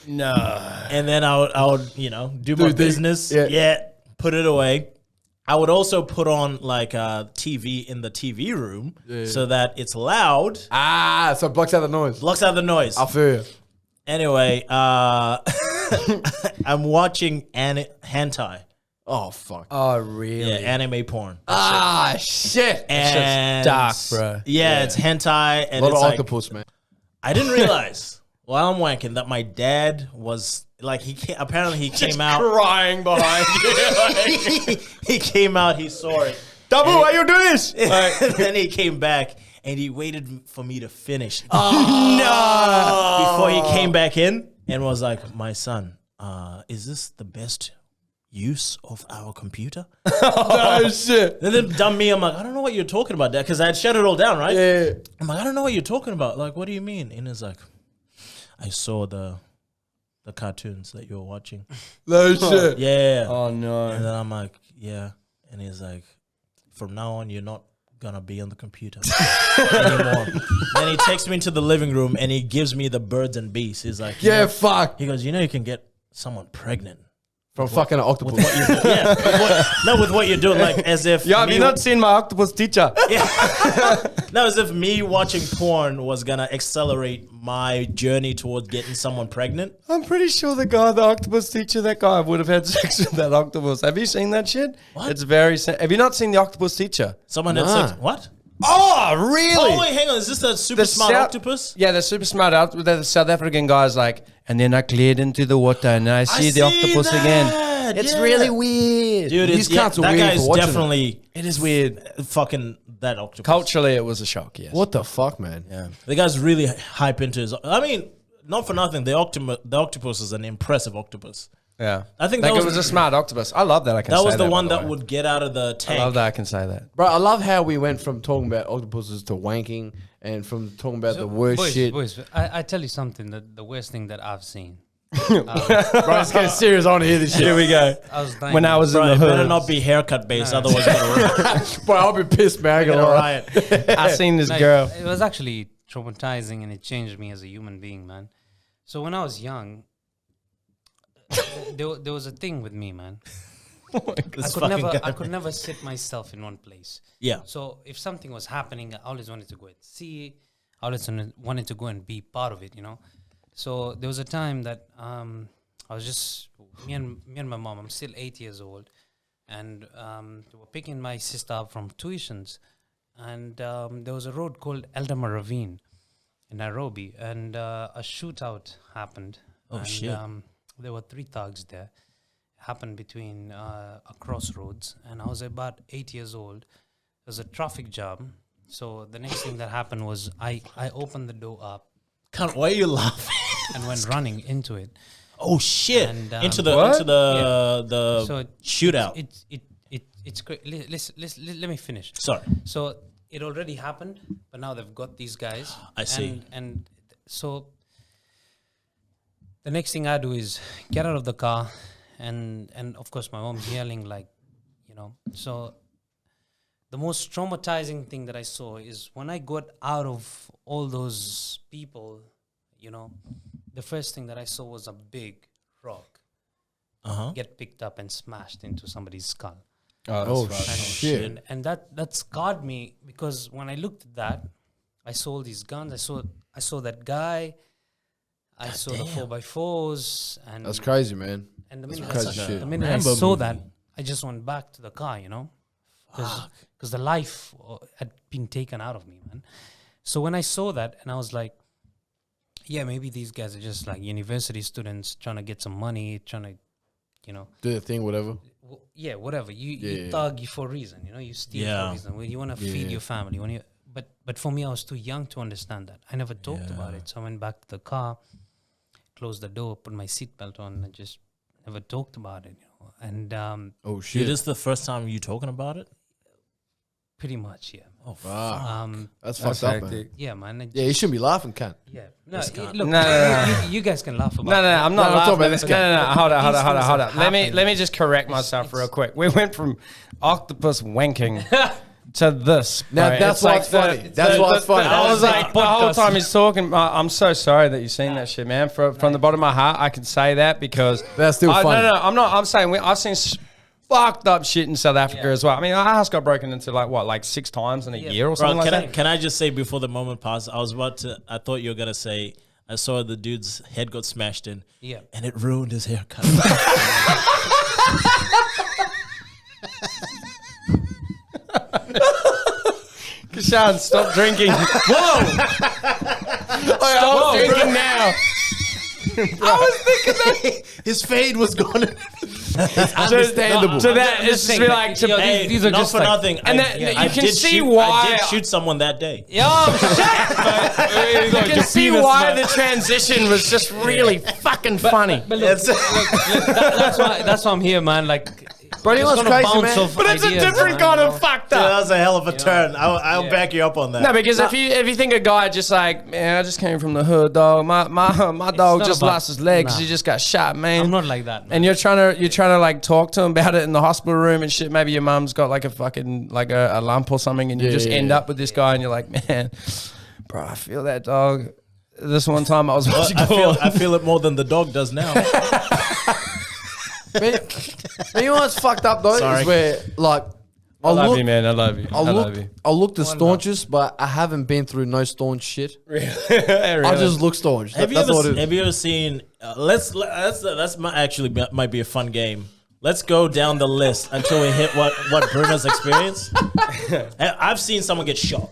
No. And then I would do my things. business. Yeah. Yeah, put it away. I would also put on like a TV in the TV room so that it's loud, Ah, so it blocks out the noise. blocks out the noise. I feel you. Anyway, I'm watching hentai. Oh, fuck. Oh, really? Yeah, anime porn. Ah, shit. And dark, bro. Yeah, it's hentai, and A lot it's of like, octopus, man. I didn't realize while I'm wanking that my dad was like he came out. Crying behind you. He came out. He saw it. Double, why you do this? And then he came back and he waited for me to finish. No. Before he came back in and was like, "My son, is this the best use of our computer? Oh shit. And then dumb me, I'm like, I don't know what you're talking about, Dad, because I had shut it all down, right? Yeah. I'm like, I don't know what you're talking about. Like, what do you mean? And it's like, I saw the cartoons that you were watching. No shit. Yeah. Oh no. And then I'm like, yeah. And he's like, from now on, you're not gonna be on the computer anymore. Then he takes me into the living room and he gives me the birds and bees. He's like, Yeah, fuck. He goes, you know, you can get someone pregnant. From fucking an octopus. With what you're doing, like as if Yeah, have you not seen my octopus teacher? no, as if me watching porn was gonna accelerate my journey towards getting someone pregnant. I'm pretty sure the octopus teacher, that guy would have had sex with that octopus. Have you seen that shit? What? It's very. Have you not seen the octopus teacher? Someone had Nah. sex. What? Oh, really? Oh wait, hang on. Is this the super smart octopus? Yeah, the super smart octopus. The South African guy's like, and then I cleared into the water and I see the octopus that. again. It's Yeah. really weird. Dude, These cunts are that weird guy for is watching definitely It is weird. fucking that octopus. Culturally, it was a shock, yes. What the fuck, man? Yeah. The guy's really hype into his. I mean, not for nothing. The octopus is an impressive octopus. Yeah. I think like that it was was a smart octopus. I love that I can say That that. was the one by that way. would get out of the I tank. love that I can say that. Bro, I love how we went from talking about octopuses to wanking and from talking about the worst shit. Boys, I tell you something. The worst thing that I've seen. Bro, it's getting serious. I want to hear this shit. Here we go. I was dying. When I was Bro, in it the better hood, not be haircut based, otherwise you're Bro, I'll be pissed, man. gonna Gonna riot. I seen this Like, girl. It was actually traumatizing, and it changed me as a human being, man. So when I was young, there was a thing with me, man. This I fucking guy. could never sit myself in one place. Yeah. So if something was happening, I always wanted to go and see it. I always wanted to go and be part of it, you know. So there was a time that I was just me and my mom. I'm still 8 years old, and we were picking my sister up from tuitions, and there was a road called Eldama Ravine in Nairobi, and a shootout happened. Oh, and, shit. There were 3 thugs there. Happened between a crossroads, and I was about 8 years old. There was a traffic jam. So the next thing that happened was I opened the door up Why are you laughing? and went running into it. Oh shit! And, into What? the So shootout. it's great. Let me finish. Sorry. So it already happened, but now they've got these guys. I see. And so the next thing I do is get out of the car, and of course my mom's yelling, like, you know. So the most traumatizing thing that I saw is when I got out of all those people, you know, the first thing that I saw was a big rock get picked up and smashed into somebody's skull. Oh, And, shit. and that scarred me, because when I looked at that, I saw all these guns. I saw that guy. I saw the 4x4s, and That's crazy, man. and the minute, crazy I, shit. the minute I Rambo saw movie. that, I just went back to the car, you know, because the life had been taken out of me, man. So when I saw that, and I was like, yeah, maybe these guys are just like university students trying to get some money, trying to, you know, Do the thing, whatever. yeah, whatever. You Yeah. thug for a reason, you know, you steal for Yeah. a reason. Well, you want to feed your family. But for me, I was too young to understand that. I never talked about it. So I went back to the car, closed the door, put my seatbelt on, and just never talked about it, you know. And Oh, Dude, shit. this is the first time you talking about it? pretty much, yeah. Oh, Fuck. That's fucked up, man. Yeah, man. Yeah, you shouldn't be laughing, cunt. Yeah. No, can't. look, No. you guys can laugh about No, it. I'm not No, I'm talking laughing about at this this. guy. No. Hold These on. things have Let me happened. just correct myself real quick. We went from octopus wanking to this. Now, bro. that's why it's funny. That's why it's funny. I was like, the whole podcast. time he's talking. I'm so sorry that you've seen that shit, man. From the bottom of my heart, I can say that because That's still funny. No, I'm not. I'm saying I've seen fucked up shit in South Africa as well. I mean, our house got broken into like 6 times in a year or something Bro, like that. can I just say before the moment passed, I thought you were gonna say I saw the dude's head got smashed in. Yeah. And it ruined his haircut. Kishan, stop drinking. Whoa! Stop drinking now. His fade was gone. Understandable. So that is just be like, Yo, these are not just for like, nothing. and then you can see why- I did shoot someone that day. Yo, shit! You can see why the transition was just really fucking fucking funny. But look, that's why I'm here, man. Like, Bro, you know what's just gonna crazy, bounce man? off But it's a ideas, different man, kind you of know? fucked Dude, that up. was a hell of a turn. I'll back you up on that. No, because if you think a guy just like, man, I just came from the hood, dog. My dog not just about- lost his legs. nah. He just got shot, man. I'm not like that, man. And you're trying to like talk to him about it in the hospital room and shit. Maybe your mum's got like a fucking like a lump or something, and you just end up with this guy, and you're like, man, bro, I feel that dog. This one time I was watching. I feel it more than the dog does now. But you know what's fucked up though? Sorry. Is where like I love you, man. I love you. I look the staunchest, but I haven't been through no staunch shit. I just look staunch. Have you That's what it is. ever seen? Might be a fun game. Let's go down the list until we hit what Bruno's experienced. I've seen someone get shot.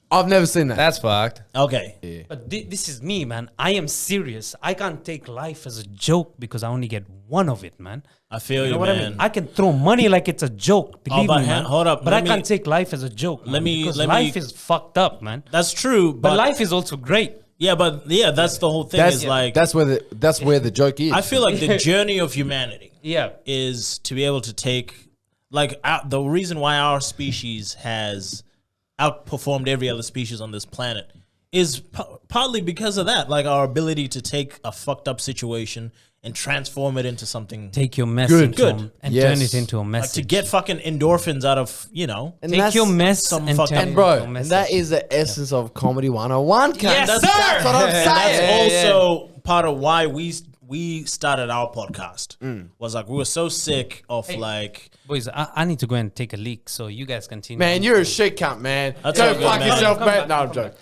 I've never seen that. That's fucked. Okay. But this is me, man. I am serious. I can't take life as a joke because I only get one of it, man. I feel you, You know what man. I mean? I can throw money like it's a joke. Believe but me, man. hold up. But Let I me- can't take life as a joke. let man, me- because let me- life is fucked up, man. That's true, But life is also great. that's the whole thing. That's where the joke is. I feel like the journey of humanity Yeah. is to be able to take, the reason why our species has outperformed every other species on this planet is partly because of that, like our ability to take a fucked up situation and transform it into something, Take your mess Good. and Yes. turn it into a like message. to get fucking endorphins out of, And Take that's- your mess some and fucked turn up- it And bro, into a and message. that is the essence of Comedy 101. Cunt. Yes, that's, sir! that's what I'm And saying. that's also part of why we started our podcast. Was like we were so sick of like. Boys, I need to go and take a leak, so you guys continue. Man, you're a shit cunt, man. That's Go all good, fuck man. yourself, Come man. back, No, I'm come joking.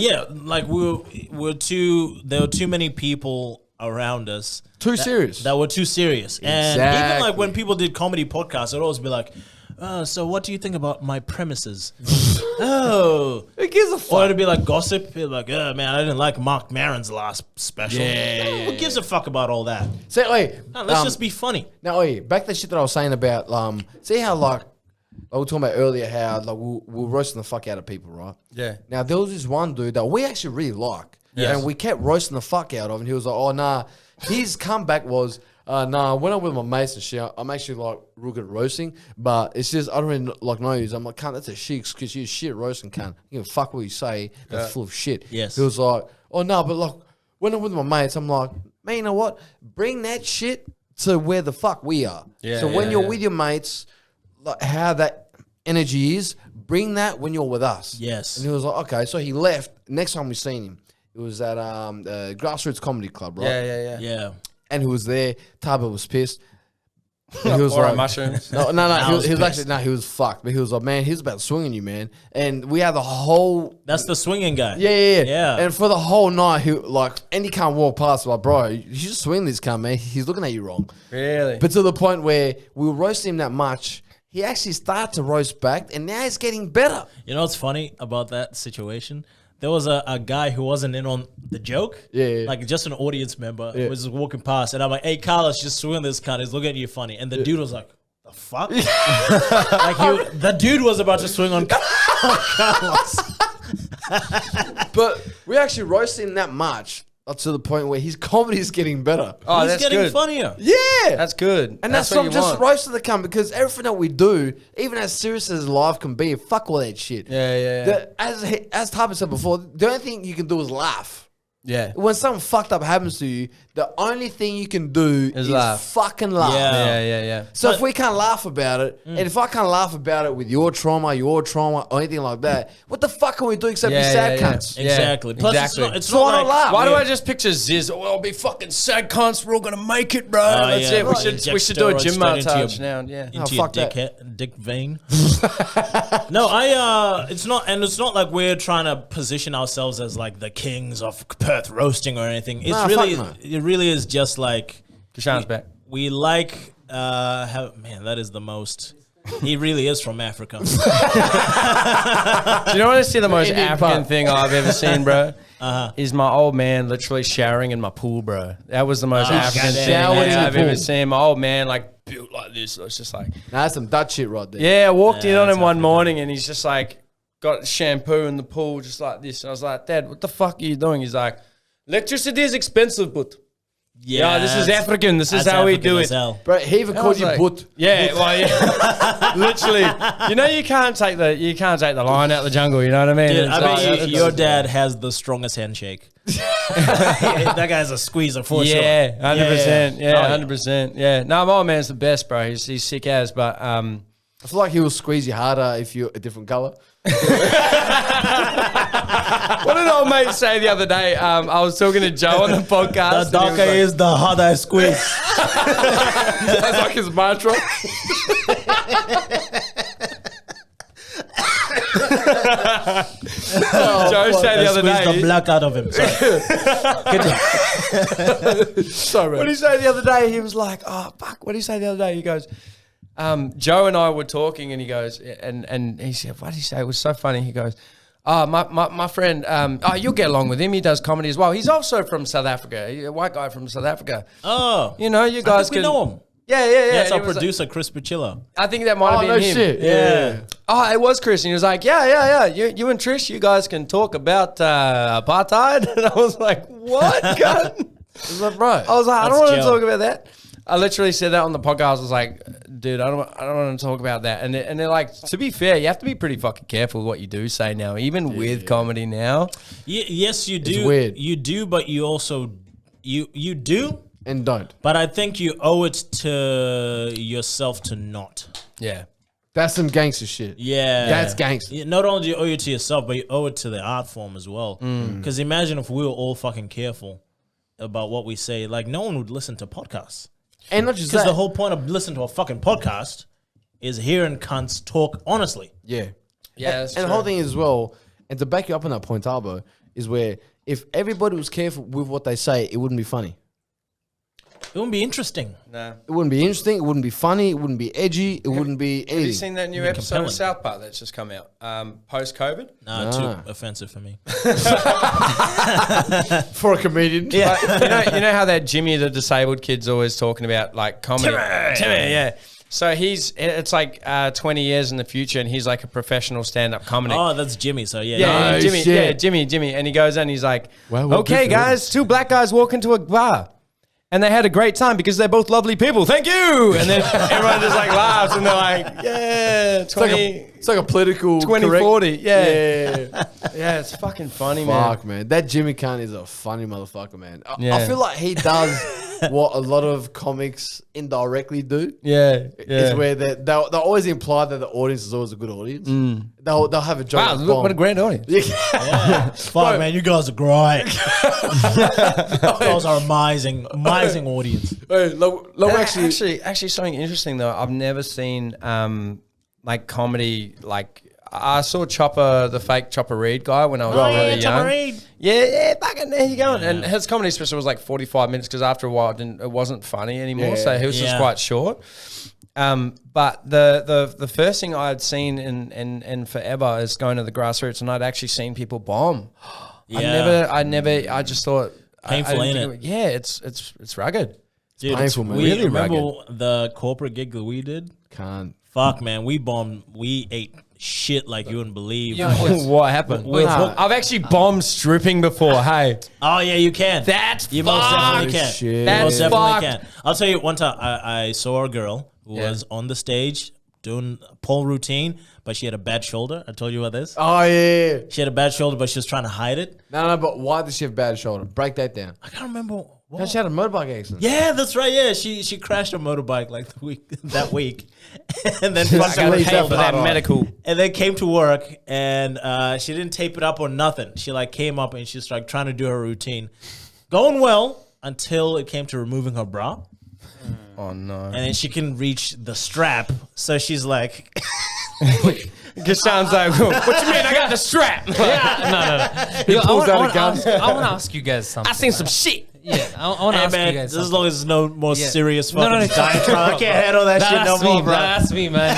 Yeah, like there were too many people around us Too serious. that were too serious. And even Exactly. like when people did comedy podcasts, it'd always be like, so what do you think about my premises? Oh. Who gives a Or fuck? it'd be like gossip. It'd be like, oh man, I didn't like Mark Maron's last special. Who gives a fuck about all that? Say, wait. No, let's just be funny. Now, wait, back to the shit that I was saying about, see how, like, I was talking about earlier how, like, we're roasting the fuck out of people, right? Yeah. Now, there was this one dude that we actually really like. Yes. And we kept roasting the fuck out of him. And he was like, oh, nah. His comeback was, nah, when I'm with my mates and shit, I'm actually, like, real good at roasting. But it's just, I don't really, like, know you. I'm like, cunt, that's a shit, because you're shit at roasting, cunt. You can fuck what you say. That's full of shit. Yes. He was like, oh, no, but, like, when I'm with my mates, I'm like, man, you know what? Bring that shit to where the fuck we are. Yeah, So when yeah, you're yeah. with your mates, like how that energy is, bring that when you're with us. Yes. And he was like, okay. So he left. Next time we seen him, it was at Grassroots Comedy Club, right? Yeah. Yeah. And he was there. Taba was pissed. And he was Or like, mushrooms. No, I he was was pissed. actually he was fucked. But he was like, man, he was about swinging you, man. And we had the whole That's the swinging guy. yeah. And for the whole night, he like, and he can't walk past. Like, bro, you should swing this cunt, man. He's looking at you wrong. Really? But to the point where we were roasting him that much, he actually started to roast back, and now he's getting better. You know what's funny about that situation? There was a guy who wasn't in on the joke. Yeah. Like just an audience member Yeah. was just walking past. And I'm like, hey, Carlos, just swing this cunt. He's looking at you funny. And the dude was like, the fuck? Like the dude was about to swing on Carlos. But we actually roasted him that much to the point where his comedy is getting better. Oh, He's that's getting good. funnier. Yeah. That's good. And that's what not you just want. roasting the cunt, because everything that we do, even as serious as life can be, fuck all that shit. Yeah. As Tyler said before, the only thing you can do is laugh. Yeah. When something fucked up happens to you, the only thing you can do is laugh. fucking laugh. Yeah. So if we can't laugh about it, and if I can't laugh about it with your trauma, or anything like that, what the fuck can we do except be sad cunts? Exactly. Plus, exactly. it's So not I don't like, laugh. Why do Yeah. I just picture Ziz? Oh, I'll be fucking sad cunts. We're all gonna make it, bro. That's yeah. it. Right. We Inject should do a steroids gym straight into montage your- now. Yeah. into your fuck that. dick vein. No, it's not like we're trying to position ourselves as like the kings of Perth roasting or anything. It's Nah, really, fuck no. it really is just like Kishan's back. we like. Man, that is the most. He really is from Africa. Do you know what I see the most Indian African part. thing I've ever seen, bro? Is my old man literally showering in my pool, bro. That was the most African goddamn. thing Showered in the I've ever pool. seen. My old man like built like this. It was just like, Nah, that's some Dutch shit right there. yeah, I walked in on that's him one African. morning and he's just like got shampoo in the pool just like this. And I was like, Dad, what the fuck are you doing? He's like, Electricity is expensive, but yeah, this is African. This is how we do it. Bro, he even called you butt. Yeah, well, yeah. Literally. You know, you can't take the lion out of the jungle. You know what I mean? Dude, I bet your dad has the strongest handshake. That guy's a squeezer for sure. Yeah, 100%. Yeah, 100%. Yeah. No, my old man's the best, bro. He's sick as, but I feel like he will squeeze you harder if you're a different color. What did old mate say the other day? I was talking to Joe on the podcast. The darker is the harder I squeeze. That's like his mantra. Joe said the other Squeeze the day. black out of him. Sorry. Sorry, What did he say the other day? He was like, "Oh fuck!" What did he say the other day? He goes, Joe and I were talking, and he goes, and he said, "What did he say?" It was so funny. He goes, "Oh, my friend, you'll get along with him. He does comedy as well. He's also from South Africa. He's a white guy from South Africa. Oh. You know, you guys we know him. Yeah. That's He our was like- producer, Chris Pichilla. I think that might have been no him. shit. Yeah. Oh, it was Chris. And he was like, yeah. You and Trish, you guys can talk about apartheid. And I was like, what? God? Is that right? I was like, I don't That's want to Joe. talk about that. I literally said that on the podcast. I was like, dude, I don't want to talk about that. And they're like, to be fair, you have to be pretty fucking careful with what you do say now, even with comedy now. Yes, you do. It's weird. You do, but you also you do. And don't. But I think you owe it to yourself to not. Yeah. That's some gangster shit. Yeah. That's gangster. Not only do you owe it to yourself, but you owe it to the art form as well. Because imagine if we were all fucking careful about what we say. Like, no one would listen to podcasts. And not just Because that. the whole point of listening to a fucking podcast is hearing cunts talk honestly. Yeah. Yeah, that's And the true. whole thing is as well, and to back you up on that point, Tarbo, is where if everybody was careful with what they say, it wouldn't be funny. It wouldn't be interesting. No. It wouldn't be interesting. It wouldn't be funny. It wouldn't be edgy. It wouldn't be Have you anything. seen that new Be episode compelling. of South Park that's just come out? Post-COVID? Nah, too offensive for me. For a comedian. Like, you know how that Jimmy the disabled kid's always talking about like comedy. Timmy, yeah. So it's like 20 years in the future, and he's like a professional stand-up comic. Oh, that's Jimmy. So yeah. Yeah, No Jimmy. shit. Yeah, Jimmy. And he goes and he's like, Well, well, "Okay, good for him." guys, two black guys walk into a bar, and they had a great time because they're both lovely people. Thank you." And then everyone just like laughs, and they're like, "Yeah, 20, It's like a political 2040. Yeah. Yeah, it's fucking funny, man. Fuck, man. That Jimmy Khan is a funny motherfucker, man. I Yeah. feel like he does what a lot of comics indirectly do. Yeah, Is where they'll always imply that the audience is always a good audience. They'll have a joke. Wow, like, look, what a bomb. great audience. Yeah. Fuck, man, you guys are great. You guys are amazing audience. Hey, Actually, something interesting though. I've never seen like comedy. Like I saw the fake Chopper Reed guy when I was really young. Yeah, fucking there you go. And his comedy special was like 45 minutes because after a while it wasn't funny anymore. So he was just quite short. But the first thing I had seen in forever is going to the grassroots, and I'd actually seen people bomb. Yeah. I just thought Painful, I ain't didn't it? think Yeah, it's rugged. Dude, painful, man. we Really remember the corporate gig that we did? Can't. Fuck, man, we ate shit like you wouldn't believe. What happened? Nah. I've actually bombed stripping before. Hey, Oh yeah, you can. that's You most definitely fucked. can. Shit. You That's most definitely fucked. can. I'll tell you one time I saw a girl who was on the stage doing a pole routine, but she had a bad shoulder. I told you about this. Oh, yeah. She had a bad shoulder, but she was trying to hide it. No, but why does she have bad shoulder? Break that down. I can't remember. No, she had a motorbike accident. Yeah, that's right. Yeah, she crashed her motorbike like that week, and then I fucking gotta leave came that for part that off. medical. and then came to work, and she didn't tape it up or nothing. She like came up and she's like trying to do her routine, going well until it came to removing her bra, Oh no! and then she can reach the strap. So she's like, Kishan's like, what you mean? I got the strap. No. Yo, pulls out a I gun. want to ask you guys something. I seen some shit. Yeah, I want to "Hey ask man, you guys as something. long as there's no more Yeah. serious No, fucking no, diatribe, I can't handle that shit no That's more, me, bro." That's me, man.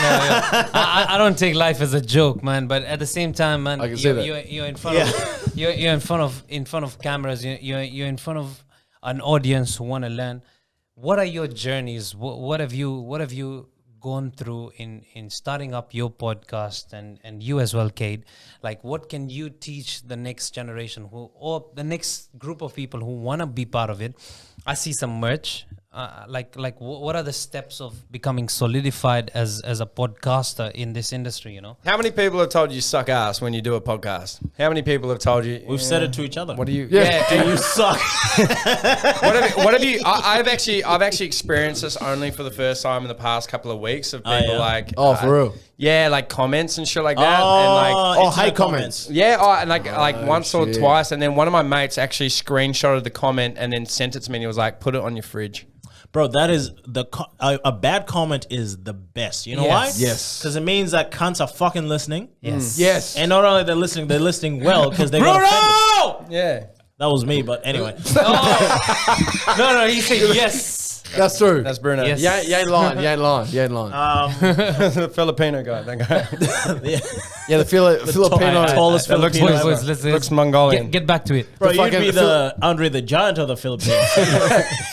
I don't take life as a joke, man. But at the same time, man, I can see that. you're in front of you're in front of cameras. You're in front of an audience who want to learn. What are your journeys? What have you gone through in starting up your podcast and you as well, Kate, like what can you teach the next generation or the next group of people who want to be part of it? I see some merch. What are the steps of becoming solidified as a podcaster in this industry, you know? How many people have told you suck ass when you do a podcast? How many people have told you? We've said it to each other. What do you? Yeah. Do you suck? what have you? I've actually experienced this only for the first time in the past couple of weeks of people like. Oh, for real? Yeah, like comments and shit like that, and like internet hate comments. yeah, and like once or shit. twice, and then one of my mates actually screenshotted the comment and then sent it to me, and he was like, "Put it on your fridge." Bro, that is a bad comment is the best. You know why? Yes. Yes. Because it means that cunts are fucking listening. Yes. Yes. And not only they're listening well because they got offended. Yeah. That was me, but anyway. No, he said yes. That's true. That's Bruno. Yes. You ain't lying. You ain't lying. You ain't lying. The Filipino guy. That guy. Yeah. Yeah, the Filipino. tallest That looks, Filipino Boys, ever. let's looks Mongolian. get back to it. Bro, the you'd fucking be the Andre the Giant of the Philippines.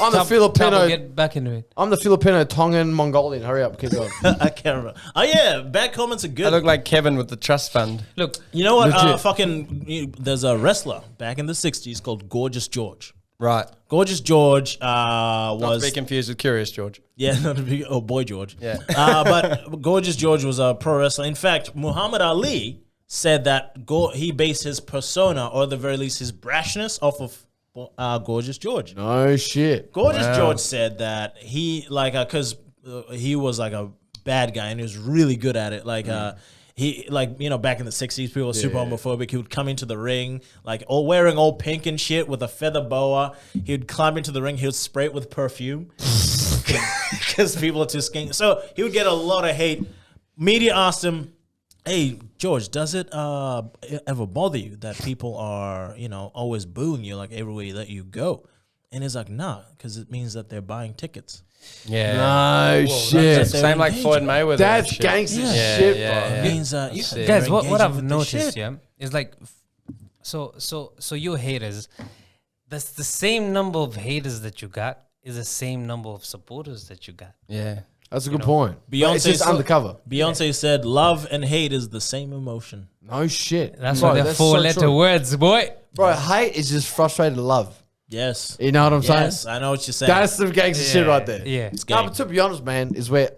I'm the Tabo, Filipino. get back into it. I'm the Filipino Tongan Mongolian. Hurry up, keep going. I can't remember. Oh yeah, bad comments are I good. look like Kevin with the trust fund. Look, You know what? Legit. There's a wrestler back in the 60s called Gorgeous George. Right. Gorgeous George Not to was be confused with Curious George. yeah, not to be Boy George. Yeah. But Gorgeous George was a pro wrestler. In fact, Muhammad Ali said that he based his persona, or at the very least his brashness, off of Gorgeous George. No shit. Gorgeous George said that he because he was like a bad guy and he was really good at it. He back in the 60s, people were super homophobic. He would come into the ring all wearing all pink and shit with a feather boa. He would climb into the ring. He would spray it with perfume because people are too skinny. So he would get a lot of hate. Media asked him, "Hey George, does it ever bother you that people are always booing you everywhere that you go?" And he's like, "Nah, because it means that they're buying tickets." Yeah. No shit. Same like Floyd Mayweather. That's and shit. gangster Yeah, shit, yeah, bro. yeah. It means guys, what engaging I've with the noticed, shit. yeah, is so your haters, that's the same number of haters that you got is the same number of supporters that you got. Yeah. That's a good point. Beyonce It's just said- undercover. Beyonce said, "Love and hate is the same emotion." No shit. That's Bro, why they're that's four-letter true. words, boy. Bro, hate is just frustrated love. Yes. You know what I'm Yes, saying? I know what you're saying. That's some gangster shit right there. Yeah. It's No, gang. but to be honest, man, is where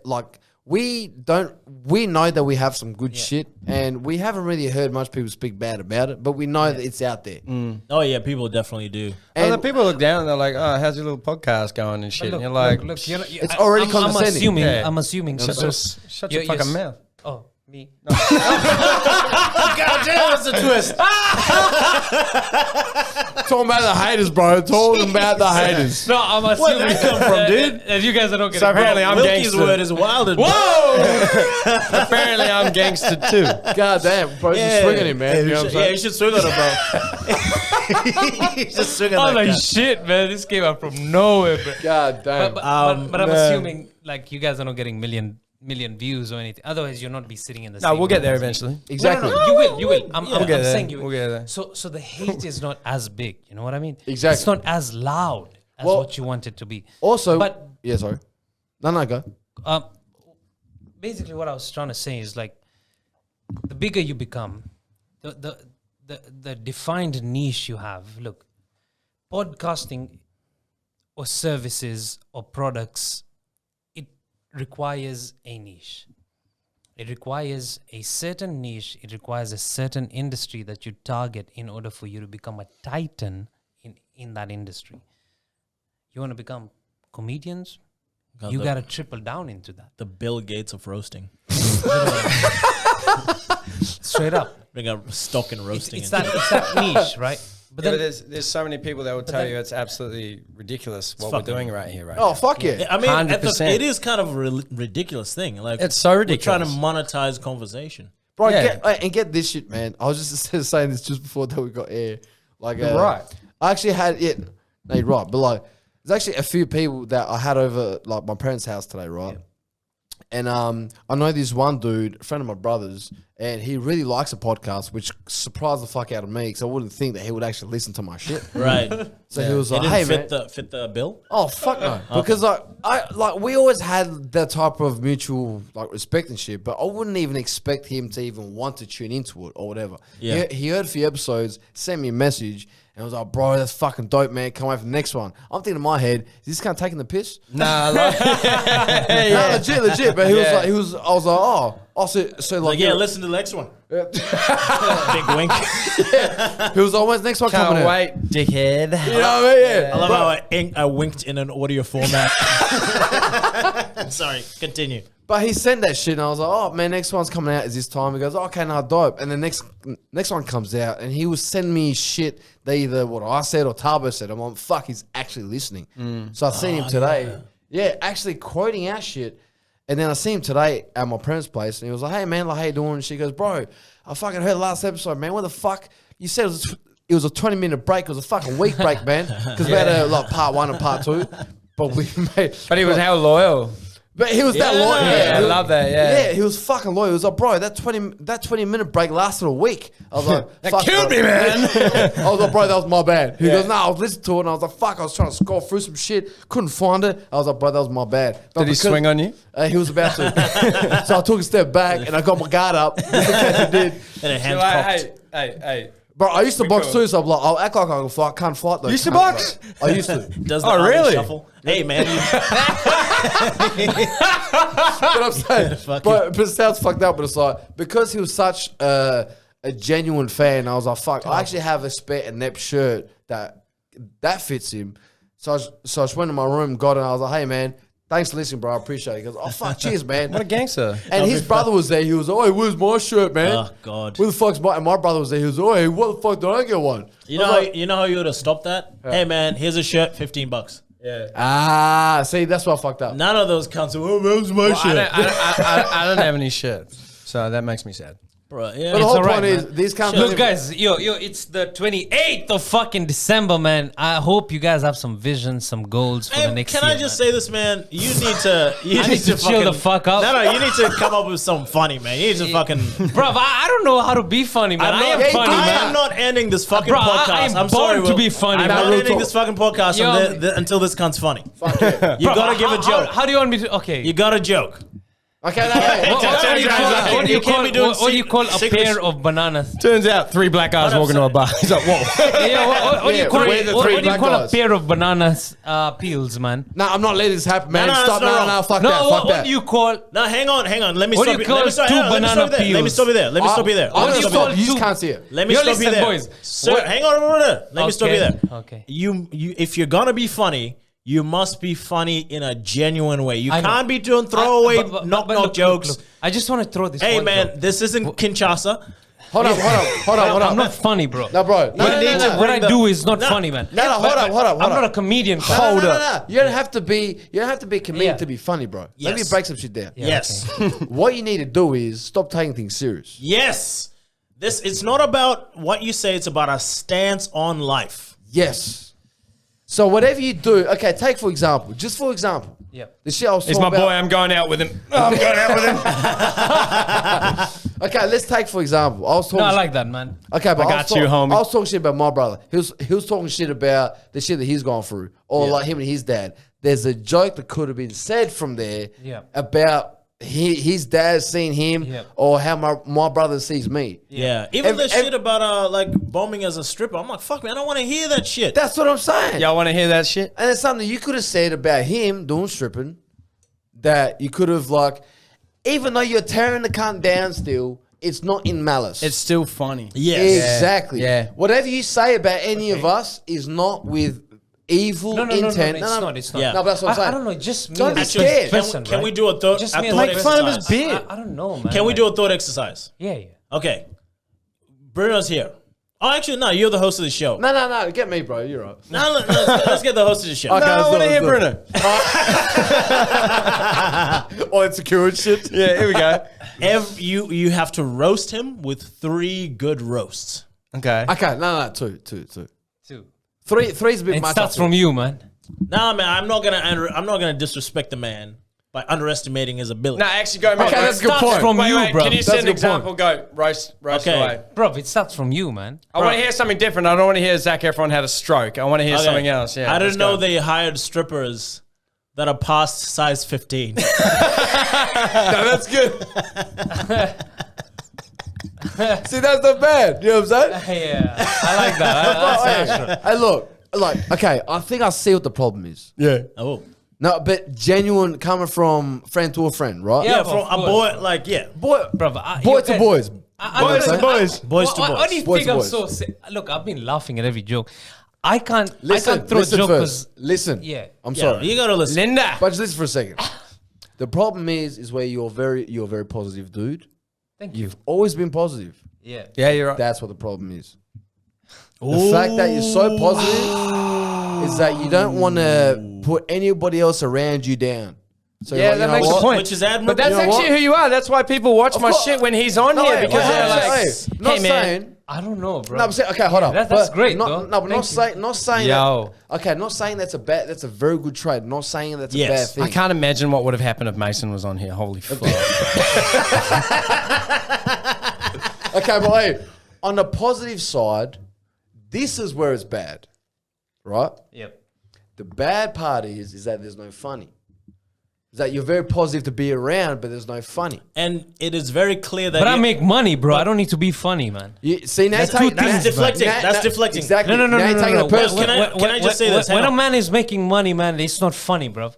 we know that we have some good shit, and we haven't really heard much people speak bad about it, but we know that it's out there. Oh yeah, people definitely do. And And the people look down and they're like, "Oh, how's your little podcast going and shit?" And you're like, look, you're not, It's already condescending. I'm assuming. "Shut your you're fucking mouth." Oh, me. God damn, that's a twist. talking about the haters, bro. Talking about the haters. No, I'm assuming. Where'd that come from, dude? And you guys are not getting. So apparently I'm Wilkie's gangster. word is wild. And Apparently I'm gangster too. God damn, bro. Just swing at him, man. Yeah, You know what I'm saying? you should swing on him, bro. You should swing on I'm that like, guy. shit, man. This came out from nowhere, bro. God damn. But I'm man. assuming you guys are not getting million views or anything. Otherwise, you'll not be sitting in the same No, we'll get there room. eventually. Exactly. No, you will. I'm We'll get there. saying you will. We'll get there. So the hate is not as big. You know what I mean? Exactly. It's not as loud as Well, what you want it to be. Also, But yeah, sorry. No, go. basically, what I was trying to say is the bigger you become, the defined niche you have. Look, podcasting or services or products, it requires a niche. It requires a certain niche. It requires a certain industry that you target in order for you to become a titan in that industry. You want to become comedians? God, You the- got to triple down into that. The Bill Gates of roasting. Straight up. Bring a stock in roasting. It's into that niche, right? But But then, there's so many people that will tell you it's absolutely ridiculous what we're fucking- doing right here, right? Oh, fuck yeah. it. I mean, 100%. it is kind of a ridiculous thing. Like It's so We're trying to ridiculous. monetize conversation. Bro, Yeah. get this shit, man. I was just saying this just before that we got air. You're right. I actually had it. No, you're right. But there's actually a few people that I had over my parents' house today, right? And I know this one dude, a friend of my brother's, and he really likes a podcast, which surprised the fuck out of me because I wouldn't think that he would actually listen to my shit. Right. So he was It like, didn't "Hey, fit man." fit the bill. Oh fuck no! Because we always had that type of mutual like respect and shit, but I wouldn't even expect him to even want to tune into it or whatever. Yeah. He heard a few episodes, sent me a message, and I was like, "Bro, that's fucking dope, man! Can't wait for the next one." I'm thinking in my head, "Is this kind of taking the piss?" Nah, like, No, legit. But I was like, so like, Yeah, listen to the next one. Big wink. he was like, "When's the next one can't coming out?" wait, dickhead. You know what I mean? Yeah. I love how I winked in an audio format. Sorry, continue. But he sent that shit, and I was like, "Oh man, next one's coming out is this time." He goes, "Okay, now dope." And the next one comes out, and he was sending me shit that either what I said or Tabo said. I'm like, "Fuck, he's actually listening." So I seen him today, actually quoting our shit. And then I see him today at my parents' place, and he was like, "Hey man, like how you doing?" And she goes, "Bro, I fucking heard the last episode, man. What the fuck? You said it was a 20-minute break. It was a fucking week break, man, because we had like part 1 and part 2, but we made." But he was how loyal. But he was that Yeah, loyal. no, Yeah, I love that. Yeah. he was fucking loyal. He was like, "Bro, that 20-minute break lasted a week." I was like, That "Fuck, killed bro." me, man. I was like, "Bro, that was my bad." He Yeah. goes, "No, I was listening to it," and I was like, "Fuck, I was trying to scroll through some shit, couldn't find it." I was like, "Bro, that was my bad." But Did he swing on you? He was about to. So I took a step back and I got my guard up. Just in case he did. And a hand You're like, cocked. hey. Bro, I used to box cool. too, so I'm like, I'll act like I can fight. Can't fight though. You used to Can't box? fight. I used to. Does the Oh, army really? shuffle? Hey man, But I'm saying, Fuck but it sounds fucked up. But it's like because he was such a genuine fan, I was like, "Fuck!" I actually have a spare ENEPT shirt that fits him. So I just went to my room, got it. And I was like, "Hey man, thanks for listening, bro. I appreciate it." He goes, "Oh fuck, cheers, man." What a gangster. And his brother was there. He was, "Oh, where's my shirt, man?" Oh, God. Where the fuck's my? And my brother was there. He was, "Oh, hey, what the fuck did I get one?" you know how you would have stopped that? Hey man, here's a shirt, $15. Yeah. See, that's what I fucked up. None of those cunts. Oh, that was my Well, shirt. I don't have any shit, so that makes me sad. Bro, yeah. But the whole alright, point is, man. these can't. Look, guys, it's the 28th of fucking December, man. I hope you guys have some visions, some goals for the Hey, next can year. I just say this, man? You need to. You I need to chill the fuck out. No, you need to come up with something funny, man. You need to fucking. Bro, I don't know how to be funny, man. I am not- funny, I man. I'm not ending this fucking Bro, podcast. I am I'm sorry, born to Will. be funny, I'm man. not Real ending talk. this fucking podcast Yo, until this cunt's funny. Bro, You gotta give a joke. How do you want me to? Okay. You got a joke. Okay, no, hey, What do you You can't call be doing what do you call a secret- pair of bananas? Turns out 3 black guys walking to a bar. He's like, whoa. Yeah, what do you Yeah, call we're the what three do you black call a guys. pair of bananas peels, man? No, I'm not letting this happen, man. No, no, Stop. that's not No, wrong. fuck No, that. what, Fuck what that. do you call? No, hang on. Let me What do stop you you. call Let me stop. two Hang on, let me banana stop you there. Let me peels? stop you there. Let me stop you there. I'm What do just you stop. call You just two- can't see it. Let me Yo, stop you listen, there. boys. Sir, What- hang on. Let me stop you there. Okay. You, if you're gonna be funny, you must be funny in a genuine way. You I know. can't be doing throwaway But knock look, jokes. look. I just want to throw this. Hey one man, joke. this isn't Kinshasa. Hold on. I'm not funny, bro. No, bro. No, What no. I do is not funny, man. No, hold up. I'm not a comedian. No. You don't have to be. You don't have to be comedian Yeah. to be funny, bro. Let me Yes. break some shit down. Yes. What you need to do is stop taking things serious. Yes. It's not about what you say, it's about a stance on life. Yes. So whatever you do, okay. Take for example, Yeah. the shit I was He's talking my boy. about. I'm going out with him. I'm going out with him. Okay, let's take for example. I was talking. No, I like that, man. Okay, but I got you, homie. I was talking shit about my brother. He was talking shit about the shit that he's gone through, or like him and his dad. There's a joke that could have been said from there Yeah. about his dad seeing him, Yeah. or how my brother sees me. Yeah. Even the Ev- shit about like bombing as a stripper. I'm like, fuck man, I don't want to hear that shit. That's what I'm saying. Y'all want to hear that shit? And it's something you could have said about him doing stripping that you could have like, even though you're tearing the cunt down still, it's not in malice. It's still funny. Yes. Exactly. Yeah. Whatever you say about any of us is not with evil No, intent. it's not. Yeah. No, but that's what I'm saying. I don't know. Just me. Don't be as a scared. person, Can right? we do a thought? Just a me as thought a Make fun of his exercise? beard. I don't know, man. Can we do a thought exercise? Yeah. Okay. Bruno's here. Oh, actually, no. You're the host of the show. No. Get me, bro. You're right. No, let's get the host of the show. Okay. No, I let's want to do it, hear let's Bruno. Oh, insecure and shit. Yeah, here we go. You have to roast him with 3 good roasts. Okay. Okay, no. Two. Two. Three's a bit It much. starts I think. from you, man. Nah, man, I'm not gonna disrespect the man by underestimating his ability. No, actually, go. Okay, that's a good starts point. from Wait, you, wait, bro. can you That's set a an good example? Go roast Okay. away. Bro, it starts from you, man. I want to hear something different. I don't want to hear Zac Efron had a stroke. I want to hear Okay. something else. Yeah, I let's didn't know go. they hired strippers that are past size 15. No, that's good. See, that's not bad. You know what I'm saying? Yeah, I like that. Hey, look, like, okay, I think I see what the problem is. Yeah. Oh. No, but genuine coming from friend to a friend, right? Yeah, Yeah, of from a course. boy, like, yeah. Boy, Bro, boy to boys. Boys to boys. Boys to Why do you boys. think I'm Boys. so look, I've been laughing at every joke. I can't Listen, throw a listen joke first. because Listen. Yeah. I'm Yeah, sorry. you gotta listen. Linda. But just listen for a second. The problem is where you're a very positive dude. thank you. You've always been positive. Yeah. Yeah, you're right. That's what the problem is. The fact that you're so positive is that you don't want to put anybody else around you down. So Yeah, you're like, that you know makes a what? point. Which is admirable. But that's You know actually what? who you are. That's why people watch my course. shit when he's on here because they're like, not hey, man. saying. I don't know, bro. No, I'm saying, okay, hold up. that's But great, Not, though. no, but not saying. Yo. That, okay, not saying that's a bad. That's a very good trade. Not saying that's a Yes. bad thing. I can't imagine what would have happened if Mason was on here. Holy fuck. Okay, but hey, on the positive side, this is where it's bad, right? Yep. The bad part is that there's no funny. Is that you're very positive to be around, but there's no funny. And it is very clear that But I make money, bro. I don't need to be funny, man. You, see, now That's you're taking- that's now- deflecting. now- That's now- deflecting. Exactly. No. Now you're taking it personally. Can I just say this? Hang When a on. man is making money, man, it's not funny, bro.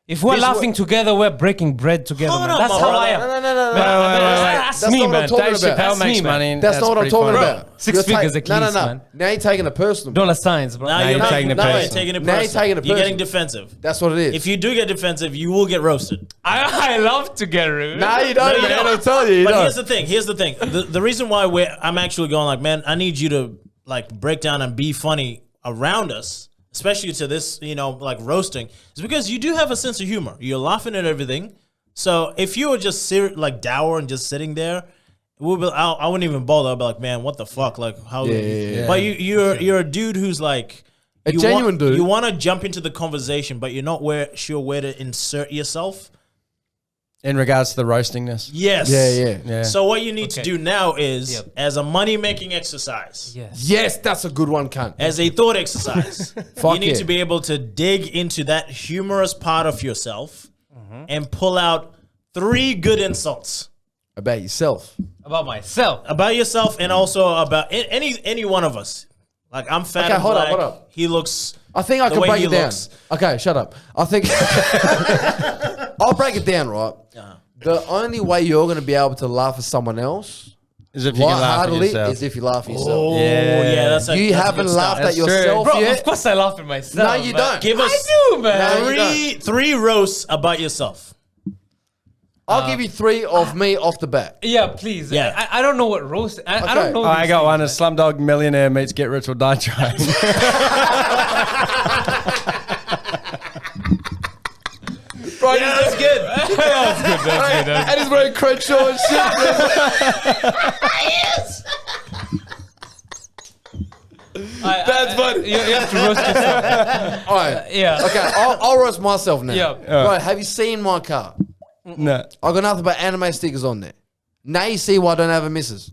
If we're This laughing together, we're breaking bread together, Hold man. on, That's my how brother. I am. No. That's That's me, not what man. I'm talking Dave about. Chappelle That's makes me, man. money. and That's not what I'm pretty talking funny. about. Six You're figures at least, No. man. Now you're taking it personal. Dollar signs, bro. Now Now you're taking it no, personal. taking it Now you're personal. taking it You're getting personal. defensive. That's what it is. If you do get defensive, you will get roasted. I love to get rude. Nah, you don't, No, you man. don't. I'm telling you, you But don't. here's the thing. The reason why I'm actually going like, man, I need you to like break down and be funny around us, especially to this, like roasting, is because you do have a sense of humor. You're laughing at everything. So if you were just like dour and just sitting there, I wouldn't even bother. I'd be like, man, what the fuck? Like, how? Yeah. But you're a dude who's like A genuine dude. You want to jump into the conversation, but you're not sure where to insert yourself. In regards to the roastingness. Yes. Yeah. So what you need to Okay. do now is, Yep. as a money-making exercise, Yes. Yes, that's a good one, cunt. as a thought exercise, Fuck you need yeah. to be able to dig into that humorous part of yourself and pull out 3 good insults About yourself. About myself. about yourself and also about any one of us. Like, I'm fat Okay, and hold up, black. hold up. He looks. I think I the can way break he it down. looks. Okay, shut up. I think I'll break it down, right? The only way you're going to be able to laugh at someone else As if you can laugh at lightheartedly yourself. is if you laugh at yourself. Oh, Yeah. yeah. That's You that's a haven't good laughed start. at That's true. yourself Bro, yet? of course I laugh at myself. No, you man. don't. Give us I do, man. No, you three roasts about yourself. I'll give you 3 of me off the bat. Yeah, please. Yeah. I don't know what roast. I Okay. don't know. I these got one. A things, Slumdog Millionaire meets Get Rich or Die Trying. Right, Yeah, that's good. man. and he's wearing Crenshaw and shit. That's funny. You have to roast yourself. All right. Yeah. Okay, I'll roast myself now. Yeah. Right, have you seen my car? No. I got nothing but anime stickers on there. Now you see why I don't have a missus.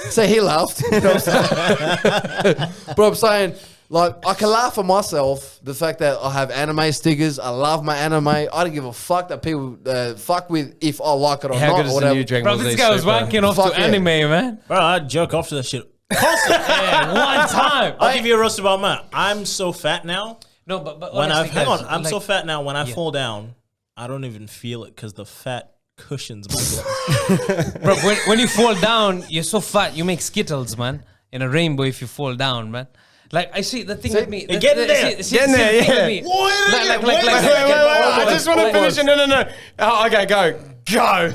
So he laughed. You know what I'm saying? But I'm saying, like, I can laugh at myself, the fact that I have anime stickers. I love my anime. I don't give a fuck that people fuck with if I like it or How not. good or is the whatever. new Dragon Bro, Ball this Z guy was Super? wanking off Fuck to yeah. anime, man. Bro, I jerk off to that shit. Yeah, one time. I'll give you a roast about mine. I'm so fat now. No, but When honestly, hang guys, on, I'm like, so fat now. When I fall down, I don't even feel it because the fat cushions my blood. Bro, when you fall down, you're so fat, you make Skittles, man. In a rainbow, if you fall down, man. Like, I see the thing with me. Get in there. Get in there, the thing yeah. with me. Wait, Like, I just want to finish it. No. Oh, okay, go.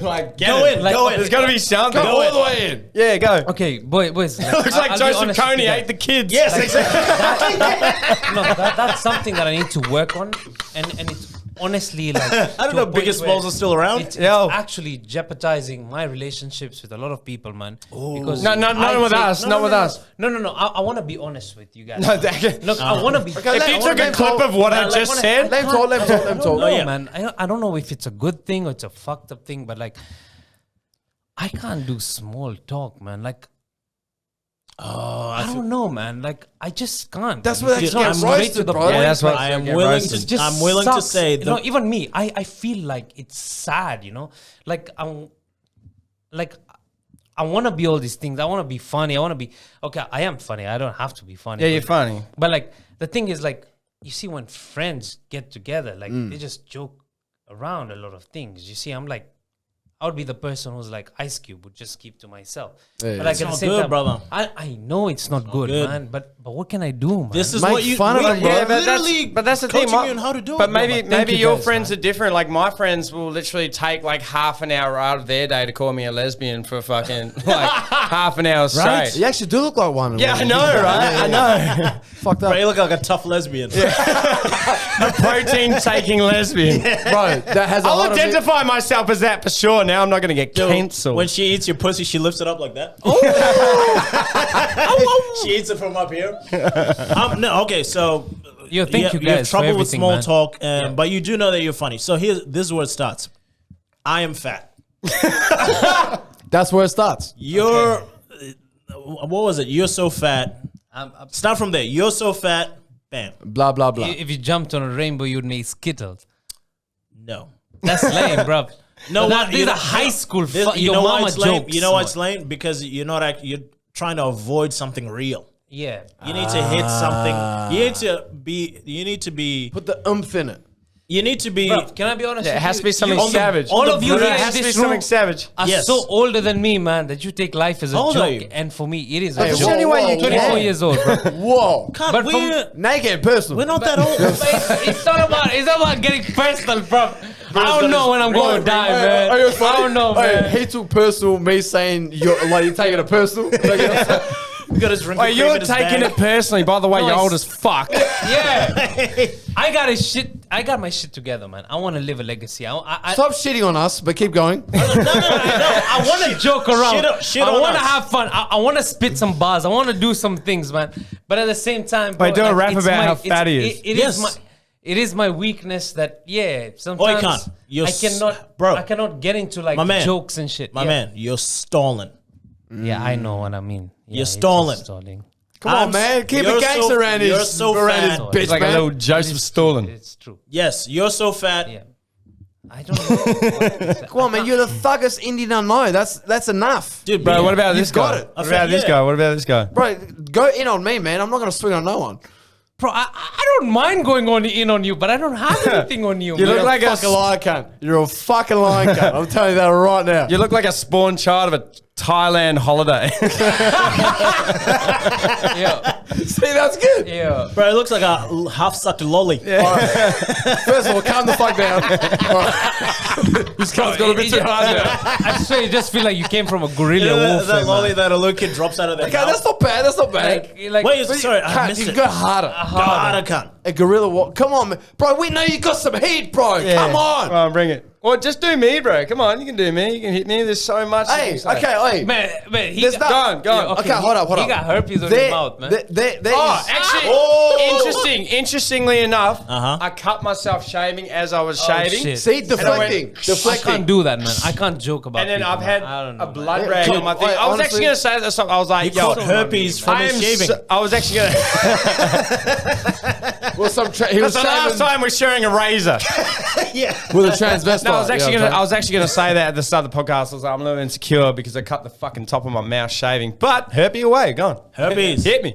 Like, Go in, Like, go in. There's got to be something. Go All in. the way in. Yeah, go. Okay, boys. It looks like I'll be Joseph honest with Kony you guys. ate the kids. Yes, exactly. No, that's something that I need to work on, and honestly, like, I don't know. Biggest Smalls are still around. It's Yo. actually jeopardizing my relationships with a lot of people, man. Because No, not with us. Not with us. No. I want to be honest with you guys. No, Look, I want to be. Okay, If you took a clip of what I just said, Let him talk. I don't know, yeah. man. I don't know if it's a good thing or it's a fucked up thing, but like, I can't do small talk, man. Like, I don't know, man. Like, I just can't. That's man. where they It's get not straight roasted, to the bro. point. Yeah, that's what I am get willing roasted. to. Just I'm willing to sucks. say You know, even me, I feel like it's sad, you know? Like, I want to be all these things. I want to be funny. I want to be, okay, I am funny. I don't have to be funny. yeah, you're but- funny. But like, the thing is, like, you see when friends get together, like, they just joke around a lot of things. You see, I'm like, I would be the person who's like Ice Cube, would just keep to myself. Yeah, but like it's at the not same good, time, brother. I know it's not good, good. man. But what can I do, man? This is Make what you. fun of we- them, bro. we're Yeah, literally But that's the thing. coaching you on how to do but it. maybe brother. maybe you your guys, friends man. are different. Like my friends will literally take like half an hour out of their day to call me a lesbian for fucking like half an hour straight. You actually do look like one. Yeah, I know, right? I know. Fucked Bro, up, you look like a tough lesbian. The protein taking lesbian. bro. That has a I'll lot of. identify myself as that for sure. Now I'm not going to get cancelled. When she eats your pussy, she lifts it up like that. She eats it from up here. No, okay, so Yo, thank you you have guys for trouble with everything, small man. talk, but you do know that you're funny. So this is where it starts. I am fat. That's where it starts. You're what was it? You're so fat. Start from there. You're so fat. Bam. Blah blah blah. If you jumped on a rainbow, you'd make Skittles. No. That's lame, bro. No, That- what? these You are know- high school. You Your know why mama it's lame? jokes. You know why it's lame? Because you're trying to avoid something real. Yeah. You need to hit something. You need to be. Put the in it. You need to be. Bro, can I be honest? Yeah, it with has you? to be something all the- savage. all All the of you brothers- guys it has to in be this something room savage. are Yes. so older than me, man, that you take life as a How old are joke. you? And for me, it is Hey, a whoa, joke. only way you whoa, can. 24 whoa. years old, bro. Whoa. God, But we're Naked and personal. not that old. It's not about getting personal, bro. I don't know when I'm going to die, Hey, man. hey, it's funny. I don't know, Hey, man. he took personal. Me saying you're taking it personal. We got his drink. Wait, you're taking it personally. By the way, No, you're it's- old as fuck. Yeah. I got my shit together, man. I want to live a legacy. I Stop shitting on us, but keep going. I want to joke around. Shit I on want to us. have fun. I want to spit some bars. I want to do some things, man. But at the same time, bro, Wait, do a rap it's about how fat he is. It it is my weakness that sometimes can't. You're I cannot get into like My man. jokes and shit. My Yeah. man, you're stalling. Yeah, I know what I mean. Yeah, You're it's stalling. stalling. Come on, man. Keep you're it gangster so- around you're his so around fat. his It's bitch, It's like a man. little Joseph Stalin. It's true. Yes, you're so fat. Yeah. I don't know. Come on, man. You're the thuggest Indian I know. That's enough. Dude, Bro, what about You've this got guy? it. What about this guy? What about this guy? Bro, go in on me, man. I'm not going to swing on no one. Bro, I don't mind going in on you, but I don't have anything on you, You man. look like a fucking lion cunt. You're a fucking lion cunt. I'm telling you that right now. You look like a spawn child of a Thailand holiday. Yeah. See, that's good. Yeah. Bro, it looks like a half-sucked lolly. All right. First of all, calm the fuck down. All right. This cunt's got a bit too hard now. I swear, you just feel like you came from a gorilla You know wolf. that lolly that a little kid drops out of their Okay, mouth? that's not bad. That's not bad. Like, Wait, sorry, I Cunt, missed you it. go harder. God, I can't. A gorilla walk. Come on, man. Bro, we know you got some heat, bro. Come on. Come on, bring it. Or just do me, bro. Come on, you can do me. You can hit me. There's so much. you Hey, can say. okay, hey. man, he There's got, not- Go on. Okay, hold up. He got herpes on his mouth, man. Oh, actually, Oh. interestingly enough, Uh-huh. I cut myself shaving as I was shaving. shit. See, deflecting. I Deflecting. can't do that, man. I can't joke about And then people, I've had man. I don't know, a man. blood Yeah, rag dude, on my thing. wait, I was honestly- actually going to say that something. I was like, He caught herpes from I his am shaving. I was actually going to. Well, he was That's the last shaving time we're sharing a razor. with a transvestite. No, I was actually Yeah, going to say that at the start of the podcast. I was like, I'm a little insecure because I cut the fucking top of my mouth shaving. But herpes away, go on. Herpes. Hit me.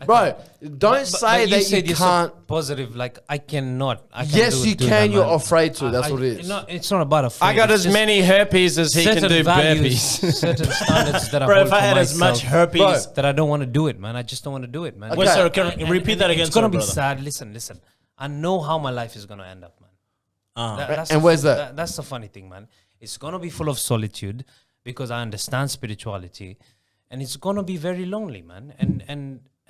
Bro, don't say But that said you you're so can't. positive. Like, I cannot. I can't Yes, you do can. that, You're man. afraid to. That's I- what it is. No, it's not about afraid. I got It's as just many herpes as he can certain do values, burpees. certain standards that I Bro, hold if I for had as much myself herpes. Bro. that I don't want to do it, man. I just don't want to do it, man. Okay. Wait, sorry, can And- repeat and that again, It's gonna sorry, be brother. sad. Listen. I know how my life is gonna end up, man. That's And the- where's that? That's the funny thing, man. It's gonna be full of solitude because I understand spirituality, and it's gonna be very lonely, man.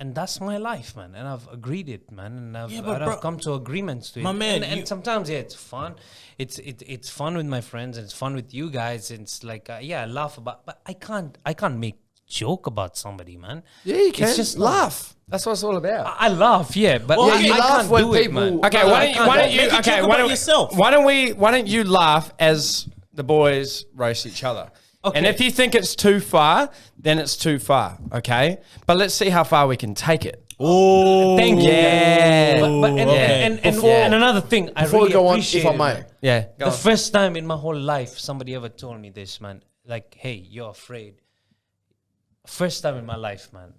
And that's my life, man. And I've agreed it, man. And I've, but and bro, I've come to agreements to it. my man, And you- sometimes, it's fun. It's fun with my friends, and it's fun with you guys. It's like, I laugh about, but I can't make joke about somebody, man. Yeah, you can. It's just laugh. That's what it's all about. I laugh, yeah, but Well, I you laugh can't when do it, people- man. Okay, No, why I don't you? can't. Make a joke about yourself. Why don't you laugh as the boys roast each other? Okay. And if you think it's too far, then it's too far. Okay, but let's see how far we can take it. Oh, Thank you. Yeah. But and another thing, I Before really we go on, appreciate if I it, may. man. Yeah, go The on. first time in my whole life somebody ever told me this, man, like, hey, you're afraid. First time in my life, man.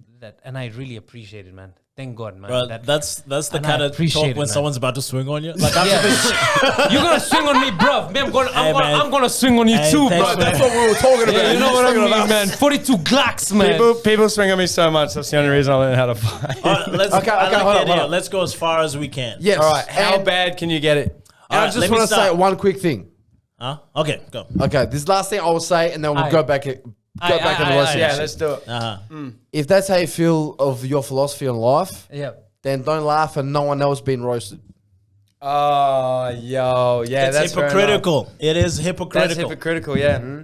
And I really appreciate it, man. Thank God, man. Bro, that's the and kind I of appreciate talk it, when man. someone's about to swing on you. Like after this, You're gonna swing on me, bruv. Man, I'm gonna swing on you Hey, too, thanks, bro. man. That's what we were talking about. Yeah, you know what I mean, man. 42 Glocks, man. People swing on me so much. That's the only reason I learned how to fight. let's Okay, I like hold the on, idea. hold on. Let's go as far as we can. Yes. All right, how And- bad can you get it? And All I right, just let me want to start. say one quick thing. Huh? Okay, go. Okay, this last thing I will say, and then we'll Aye. go back. Go back on the rest of Yeah, it. let's do it. If that's how you feel of your philosophy on life, Yeah. then don't laugh at no one else being roasted. Oh, yo, yeah, It's that's fair enough. hypocritical. It is That's hypocritical. hypocritical, yeah. Mm-hmm.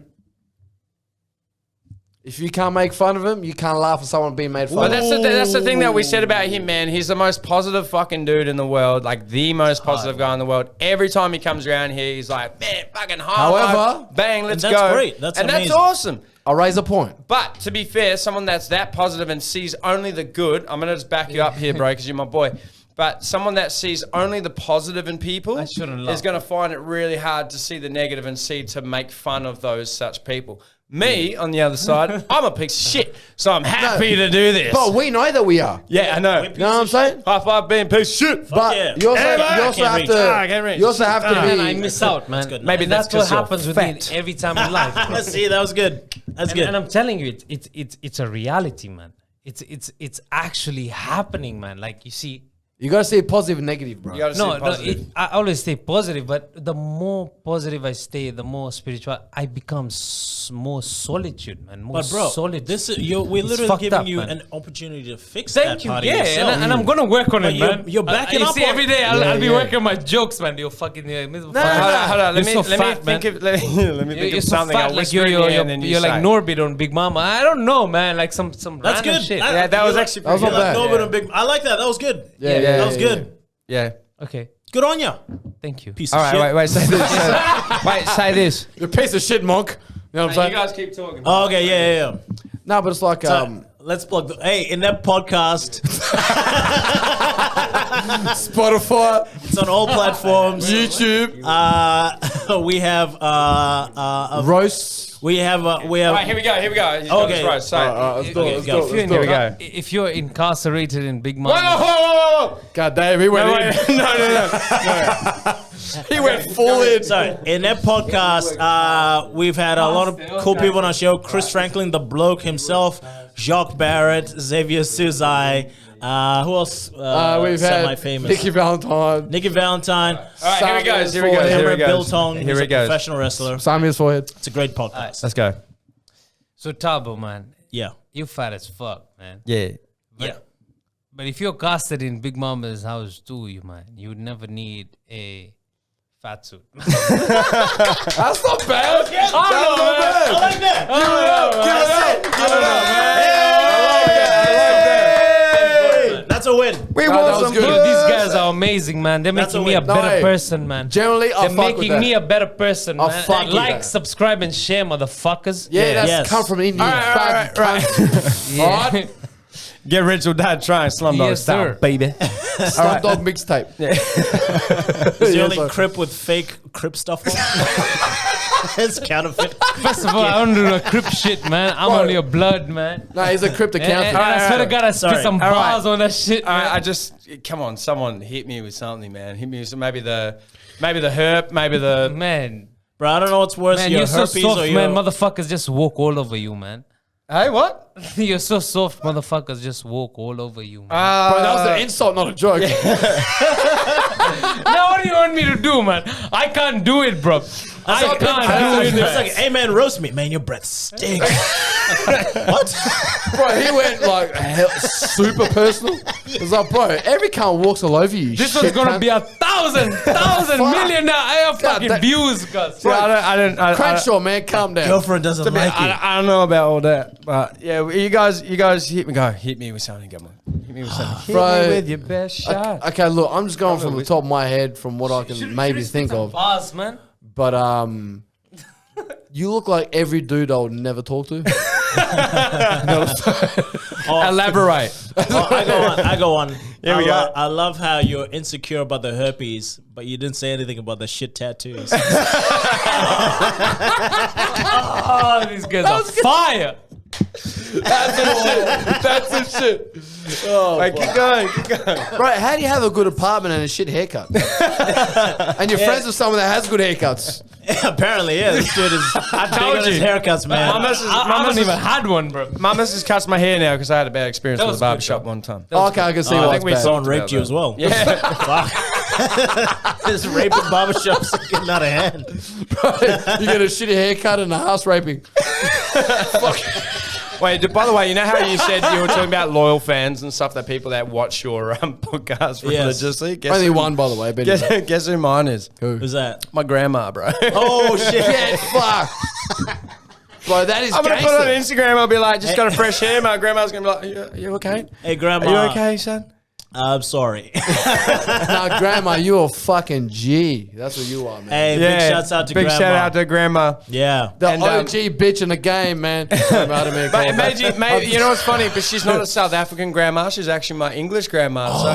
If you can't make fun of him, you can't laugh at someone being made fun But of. that's the thing that we said about him, man. He's the most positive fucking dude in the world, like the most positive guy in the world. Every time he comes around here, he's like, man, fucking high. However- life, bang, let's that's go. great. That's and amazing. that's awesome. I'll raise a point. But to be fair, someone that's that positive and sees only the good, I'm going to just back you up here, bro, because you're my boy. But someone that sees only the positive in people I shouldn't is laugh. going to find it really hard to see the negative and to make fun of those such people. Me, on the other side, I'm a piece of shit. So I'm happy to do this. But we know that we are. Yeah, I know. You know what I'm saying? High five being a piece of shit. But yeah. you also, Hey, man, you also I have can't reach. I can't reach. to. You also have to Man, I be. miss out, man. good. Maybe And that's that's what 'cause you're happens with me fat. every time in life, bro. See, that was good. That's good. And I'm telling you, it's a reality, man. It's actually happening, man. Like, you see, You gotta see positive and negative, bro. You gotta no, see positive. I always stay positive, but the more positive I stay, the more spiritual I become. More solitude, man. More But bro, solitude. this is we're It's literally fucked giving up, you man. an opportunity to fix Thank that you, part yeah, of yourself. and I'm gonna work on But it, you're- man. you're backing you up see, on every it. day I'll be yeah. working on my jokes, man. You're fucking Hold on. Let me so think fat, man. of let me think You're of so something. fat, I'll like whisper you're in your ear and then you you're like say. Norbit on Big Mama. I don't know, man. Like some That's random good. shit. Yeah, that was actually That was pretty not good. bad. Norbit and Big. I like that. That was good. Yeah, that was good. Yeah. Okay, Good on you. thank you. Piece All of right, shit. wait, say this. Wait, say this. You're a piece of shit, monk. You know what I'm saying? guys keep talking. Oh, okay, yeah. No, but it's like So, let's plug. Hey, ENEPT podcast. Spotify, It's on all platforms. YouTube, We have roasts. we have All right, here we go. He's got Okay. this right. So, Let's do it. Let's go. do it. Let's do Here we it. go. If you're incarcerated in Big Whoa, Mama, whoa. God damn, he went in. No. He went full in. So in that podcast, we've had a lot of cool people on our show. Chris Franklin, the bloke himself, Jacques Barrett, Xavier Suzai. Who else? We've had semi-famous. Nicky Valentine, Nikki Valentine. All right, here we go. Here we go. Cameron Here we go. Biltong. Here He's we a go. professional wrestler. Simon's forehead. It's a great podcast. Let's go. so Tabo, man, Yeah. you fat as fuck, man. Yeah. Yeah. But if you're casted in Big Mama's house too, you would never need a fat suit. That's not bad. That's not bad. I like that. Give it up. That's a win. We that want was some good. Dude, these guys are amazing, man. They're That's making a me a win. better No, hey. person, man. Generally, I'll They're fuck with making that. me a better person, I'll man. fuck And with like, that. subscribe, and share, motherfuckers. Yeah, that's Yes. come from India. Right. Yeah. Get rich or die trying Slumdog Yes, style, sir. baby. Slumdog mixtape. It's the Yes, only sir. crip with fake crip stuff on. It's counterfeit. First of all, I don't do no crip shit, man. I'm Bro. only a blood, man. No, he's a crypto And counter. I swear to God, I spit Sorry. some All right. bars on that shit, man. I just come on, someone hit me with something, man. Hit me with maybe the herp, maybe the. Man, Bro, I don't know what's worse, man, your you're so herpes soft, or man. your... Motherfuckers just walk all over you, man. Hey, what? You're so soft, motherfuckers just walk all over you, man. Bro, that was an insult, not a joke. Now what do you want me to do, man? I can't do it, bro. I can't do it. It's like, hey man, roast me. Man, your breath stinks. Bro, he went like super personal. It was like, bro, every cunt walks all over you. This one's gonna be 1,000 million now. I have fucking that- views, guys. I Crenshaw, man, calm down. Girlfriend doesn't like it. I don't know about all that, but yeah, you guys hit me with something. Come on, hit me with something. Bro. Hit me with your best shot. Okay, look, I'm just going from the top of my head from what I can maybe think of. Bars, man. But you look like every dude I would never talk to. Elaborate. I go on. Here we go. I love how you're insecure about the herpes, but you didn't say anything about the shit tattoos. Oh, these guys are fire. That's the shit. Oh, Wait, keep going. bro, how do you have a good apartment and a shit haircut? And you're friends with someone that has good haircuts. Apparently, yeah. This dude is I told his you. haircuts, man. I haven't even had one, bro. My missus cuts my hair now because I had a bad experience That with was the good, barbershop though. one time. Okay, I can see I why think it's we bad. someone raped you as well. Yeah. Fuck. This raping barbershop's getting out of hand. Bro, you get a shitty haircut and a house raping. Wait, by the way, you know how you said you were talking about loyal fans and stuff, that people that watch your podcast religiously? Guess Only who- one, by the way. But anyway. Guess who mine is? Who's that? My grandma, bro. Oh, shit. Get fucked. Bro, that is I'm going to put it on gangster. Instagram. I'll be like, just got a fresh hair. My grandma's going to be like, are you okay? Hey, Grandma. Are you okay, son? I'm sorry. Nah, grandma, you a fucking G. That's what you are, man. Hey, big shouts out to big Grandma. shout out to grandma. Yeah. The and, OG bitch in the game, man. Maybe, you know what's funny? But she's not a South African grandma. She's actually my English grandma. So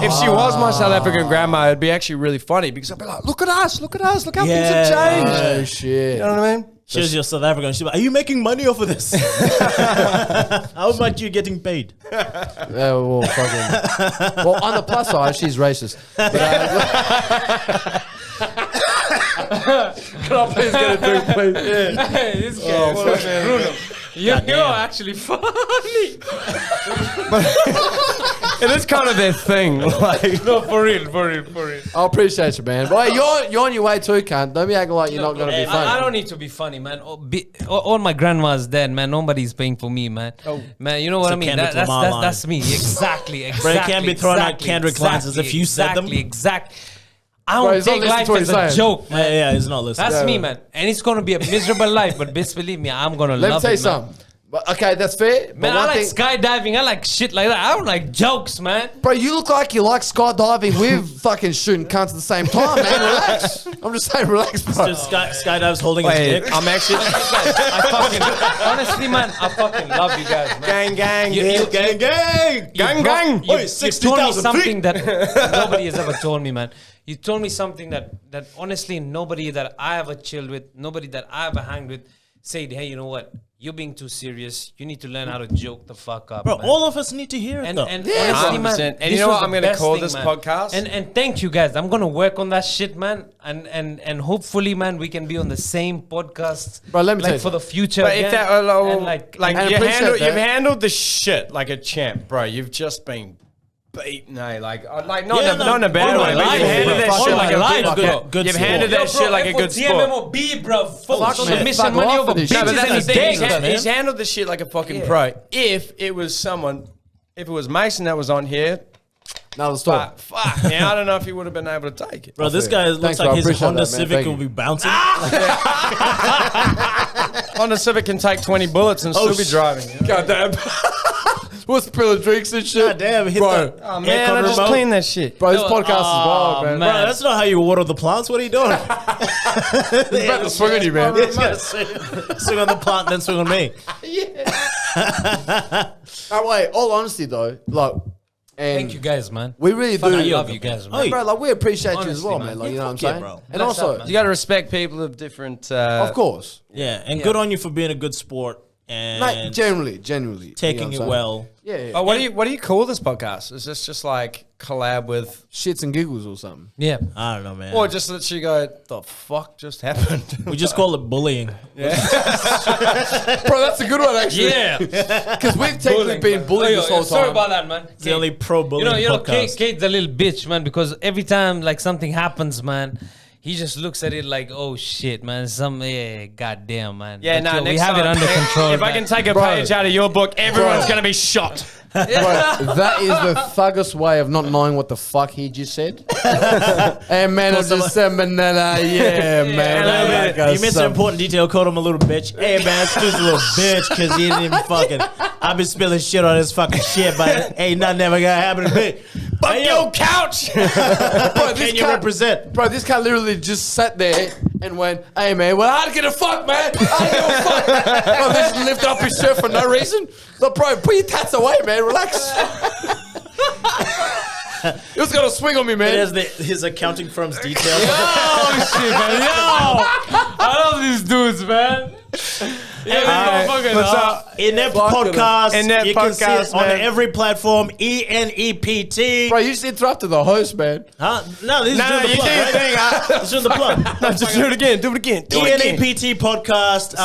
if she was my South African grandma, it'd be actually really funny because I'd be like, look at us. Look how things have changed. Oh, shit. You know what I mean? She was your South African. She's like, are you making money off of this? How much you getting paid? Yeah, well, fucking. Well, on the plus side, she's racist. But, can I please get a drink, please? Hey, this guy, Bruno. You're actually funny. It is kind of their thing. Like, No, for real. I appreciate you, man. But hey, you're on your way too, cunt. Don't be acting like you're not going to be funny. I don't need to be funny, man. All my grandma's dead, man. Nobody's paying for me, man. Man, you know what I mean? Kendrick Lamar line. That's me. Exactly. Bro, you can't be throwing out Kendrick lines as if you said them. Exactly. I Bro, don't he's not take listening life to what as he's a saying. joke, man. Yeah, he's not listening. That's me, man. And it's going to be a miserable life, but best believe me, I'm going to Let me love tell you it, man. something. But, okay, that's fair. Man, I like skydiving. I like shit like that. I don't like jokes, man. Bro, you look like you like skydiving with fucking shooting cunts at the same time, man. Relax. I'm just saying, relax, bro. Just skydives holding his wait, dick. I'm actually Honestly, man, I fucking love you guys, man. gang. You told me 60,000 something feet. that nobody has ever told me, man. You told me something that honestly nobody that I ever chilled with, nobody that I ever hanged with, said, hey, you know what? You're being too serious. You need to learn how to joke the fuck up, Bro, man. all of us need to hear it, And though. honestly, 100%. man, And this you know was what the I'm gonna best call thing, this man. podcast? And thank you guys. I'm gonna work on that shit, man. And hopefully, man, we can be on the same podcast, Bro, let me tell like you for the future. But if again. that, And like and you appreciate that. you've handled the shit like a champ, bro. You've just been beaten, like not in a bad all way. my But life, you've handled bro. that All shit my like a life, good, bro. Good You've sport. handled that shit like a good sport. TMMOB, bro. Focus on the man. mission, Fuck money off over with this bitches shit. No, but and that's the his thing. dick. He's handled the shit like a fucking pro. If it was someone, if it was Mason that was on here, Another story. fuck, man, I don't know if he would have been able to take it. Bro, this guy looks Thanks, bro. like I his appreciate Honda that, man. Civic Thank will you. be bouncing. Honda Civic can take 20 bullets and still be driving. You know? Goddamn. We'll spill the drinks and shit. God damn, hit Bro. the Oh man, I aircon just remote. cleaned that shit. Bro, this podcast is wild, man. Bro, that's not how you water the plants. What are you doing? It's about to swing on you, man. He's gonna swing on the plant and then swing on me. Oh, wait, all honesty, though, like, and Thank you guys, man. we really do. I love you guys, man. Hey. Bro, like, we appreciate you as Honestly, well, man. man. Like, you know what I'm fuck yeah, saying? bro. And That's also, up, man. You got to respect people of different. of course. Yeah, and good on you for being a good sport and Like, genuinely. taking you know it what I'm well. saying? Yeah. Oh, what do you call this podcast? Is this just like collab with, Shits and giggles or something. Yeah. I don't know, man. or just literally go, the fuck just happened? We just call it bullying. Bro, that's a good one, actually. Yeah. Because we've technically been bullied this whole time. Sorry about that, man. It's the only pro bullying You know, podcast. Kate's a little bitch, man, because every time like something happens, man, he just looks at it like, oh shit, man, goddamn, man. Yeah, But no, we next have it time, under control. If I can take a page out of your book, everyone's going to be shot. Bro, that is the thuggest way of not knowing what the fuck he just said. Hey man, I just said banana. Yeah, man. You missed an important detail. Called him a little bitch. Hey man, this dude's a little bitch because he didn't even fucking. I've been spilling shit on this fucking shit, but ain't nothing ever gonna happen to me. Fuck your couch. Bro, Can you represent? Bro, this guy literally just sat there and went, "Hey man, well I don't give a fuck, man. I don't give a fuck." Bro, they just lift up his shirt for no reason. Look, bro, put your tats away, man. Relax. He was gonna swing on me, man. There's his accounting firm's details. Oh shit, man. Yo, I love these dudes, man. ENEPT Podcast. ENEPT You can see Podcast, it on man. every platform. ENEPT. Bro, you just interrupted the host, man. Huh? No, this is doing the you plug, do your right? thing. This is doing the plug. No, just do it again. Do it again. Do it again. ENEPT Podcast.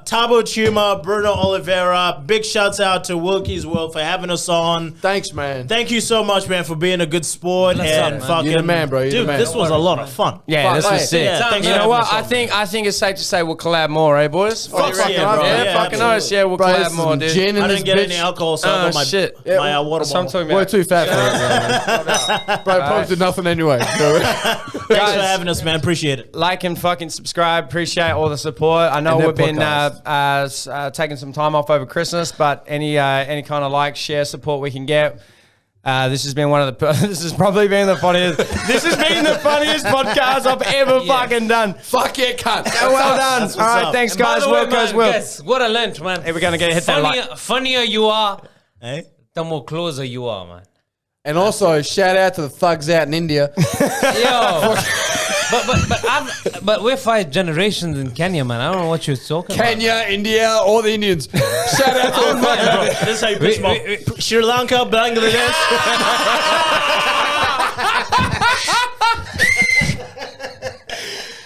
Tabo Chuma, Bruno Oliveira. Big shouts out to Wilko's World for having us on. Thanks, man. Thank you so much, man, for being a good sport Bless and up, man. fucking. You're the man, bro. You're the Dude, man. this was a lot of fun. Yeah, this Fuck, was mate. sick. Yeah, thanks You for know what? having us on, I think it's safe to say we'll collab more, eh, boys? What do you Fuck reckon? yeah, bro. Yeah, Yeah, fucking absolutely. nice. Yeah, we'll Bro, collab this more, is dude. gin in I this didn't get bitch. any alcohol, so I got my shit. water That's what I'm bottle. talking We're about. too fat for that, bro. Bro, probably do nothing anyway. Thanks for Guys, having us, man. Appreciate it. like and fucking subscribe. Appreciate all the support. I know And we've that been taking some time off over Christmas, but any kind of like, share, support we can get. This has been one of the. This has probably been the funniest. This has been the funniest podcast I've ever fucking done. Fuck yeah, cunt. Well done. That's All what's right, up. thanks, And by guys. the way, Wilko's man, Will. guys, what a length, man. Hey, we're gonna get hit that like. Funnier you are, Hey? the more closer you are, man. And also, shout out to the thugs out in India. Yo, but we're 5 generations in Kenya, man. I don't know what you're talking about. Kenya, India, all the Indians. Shout out to the thugs, bro. This is how you pitch them off. Sri Lanka, Bangladesh.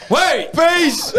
Wait, peace.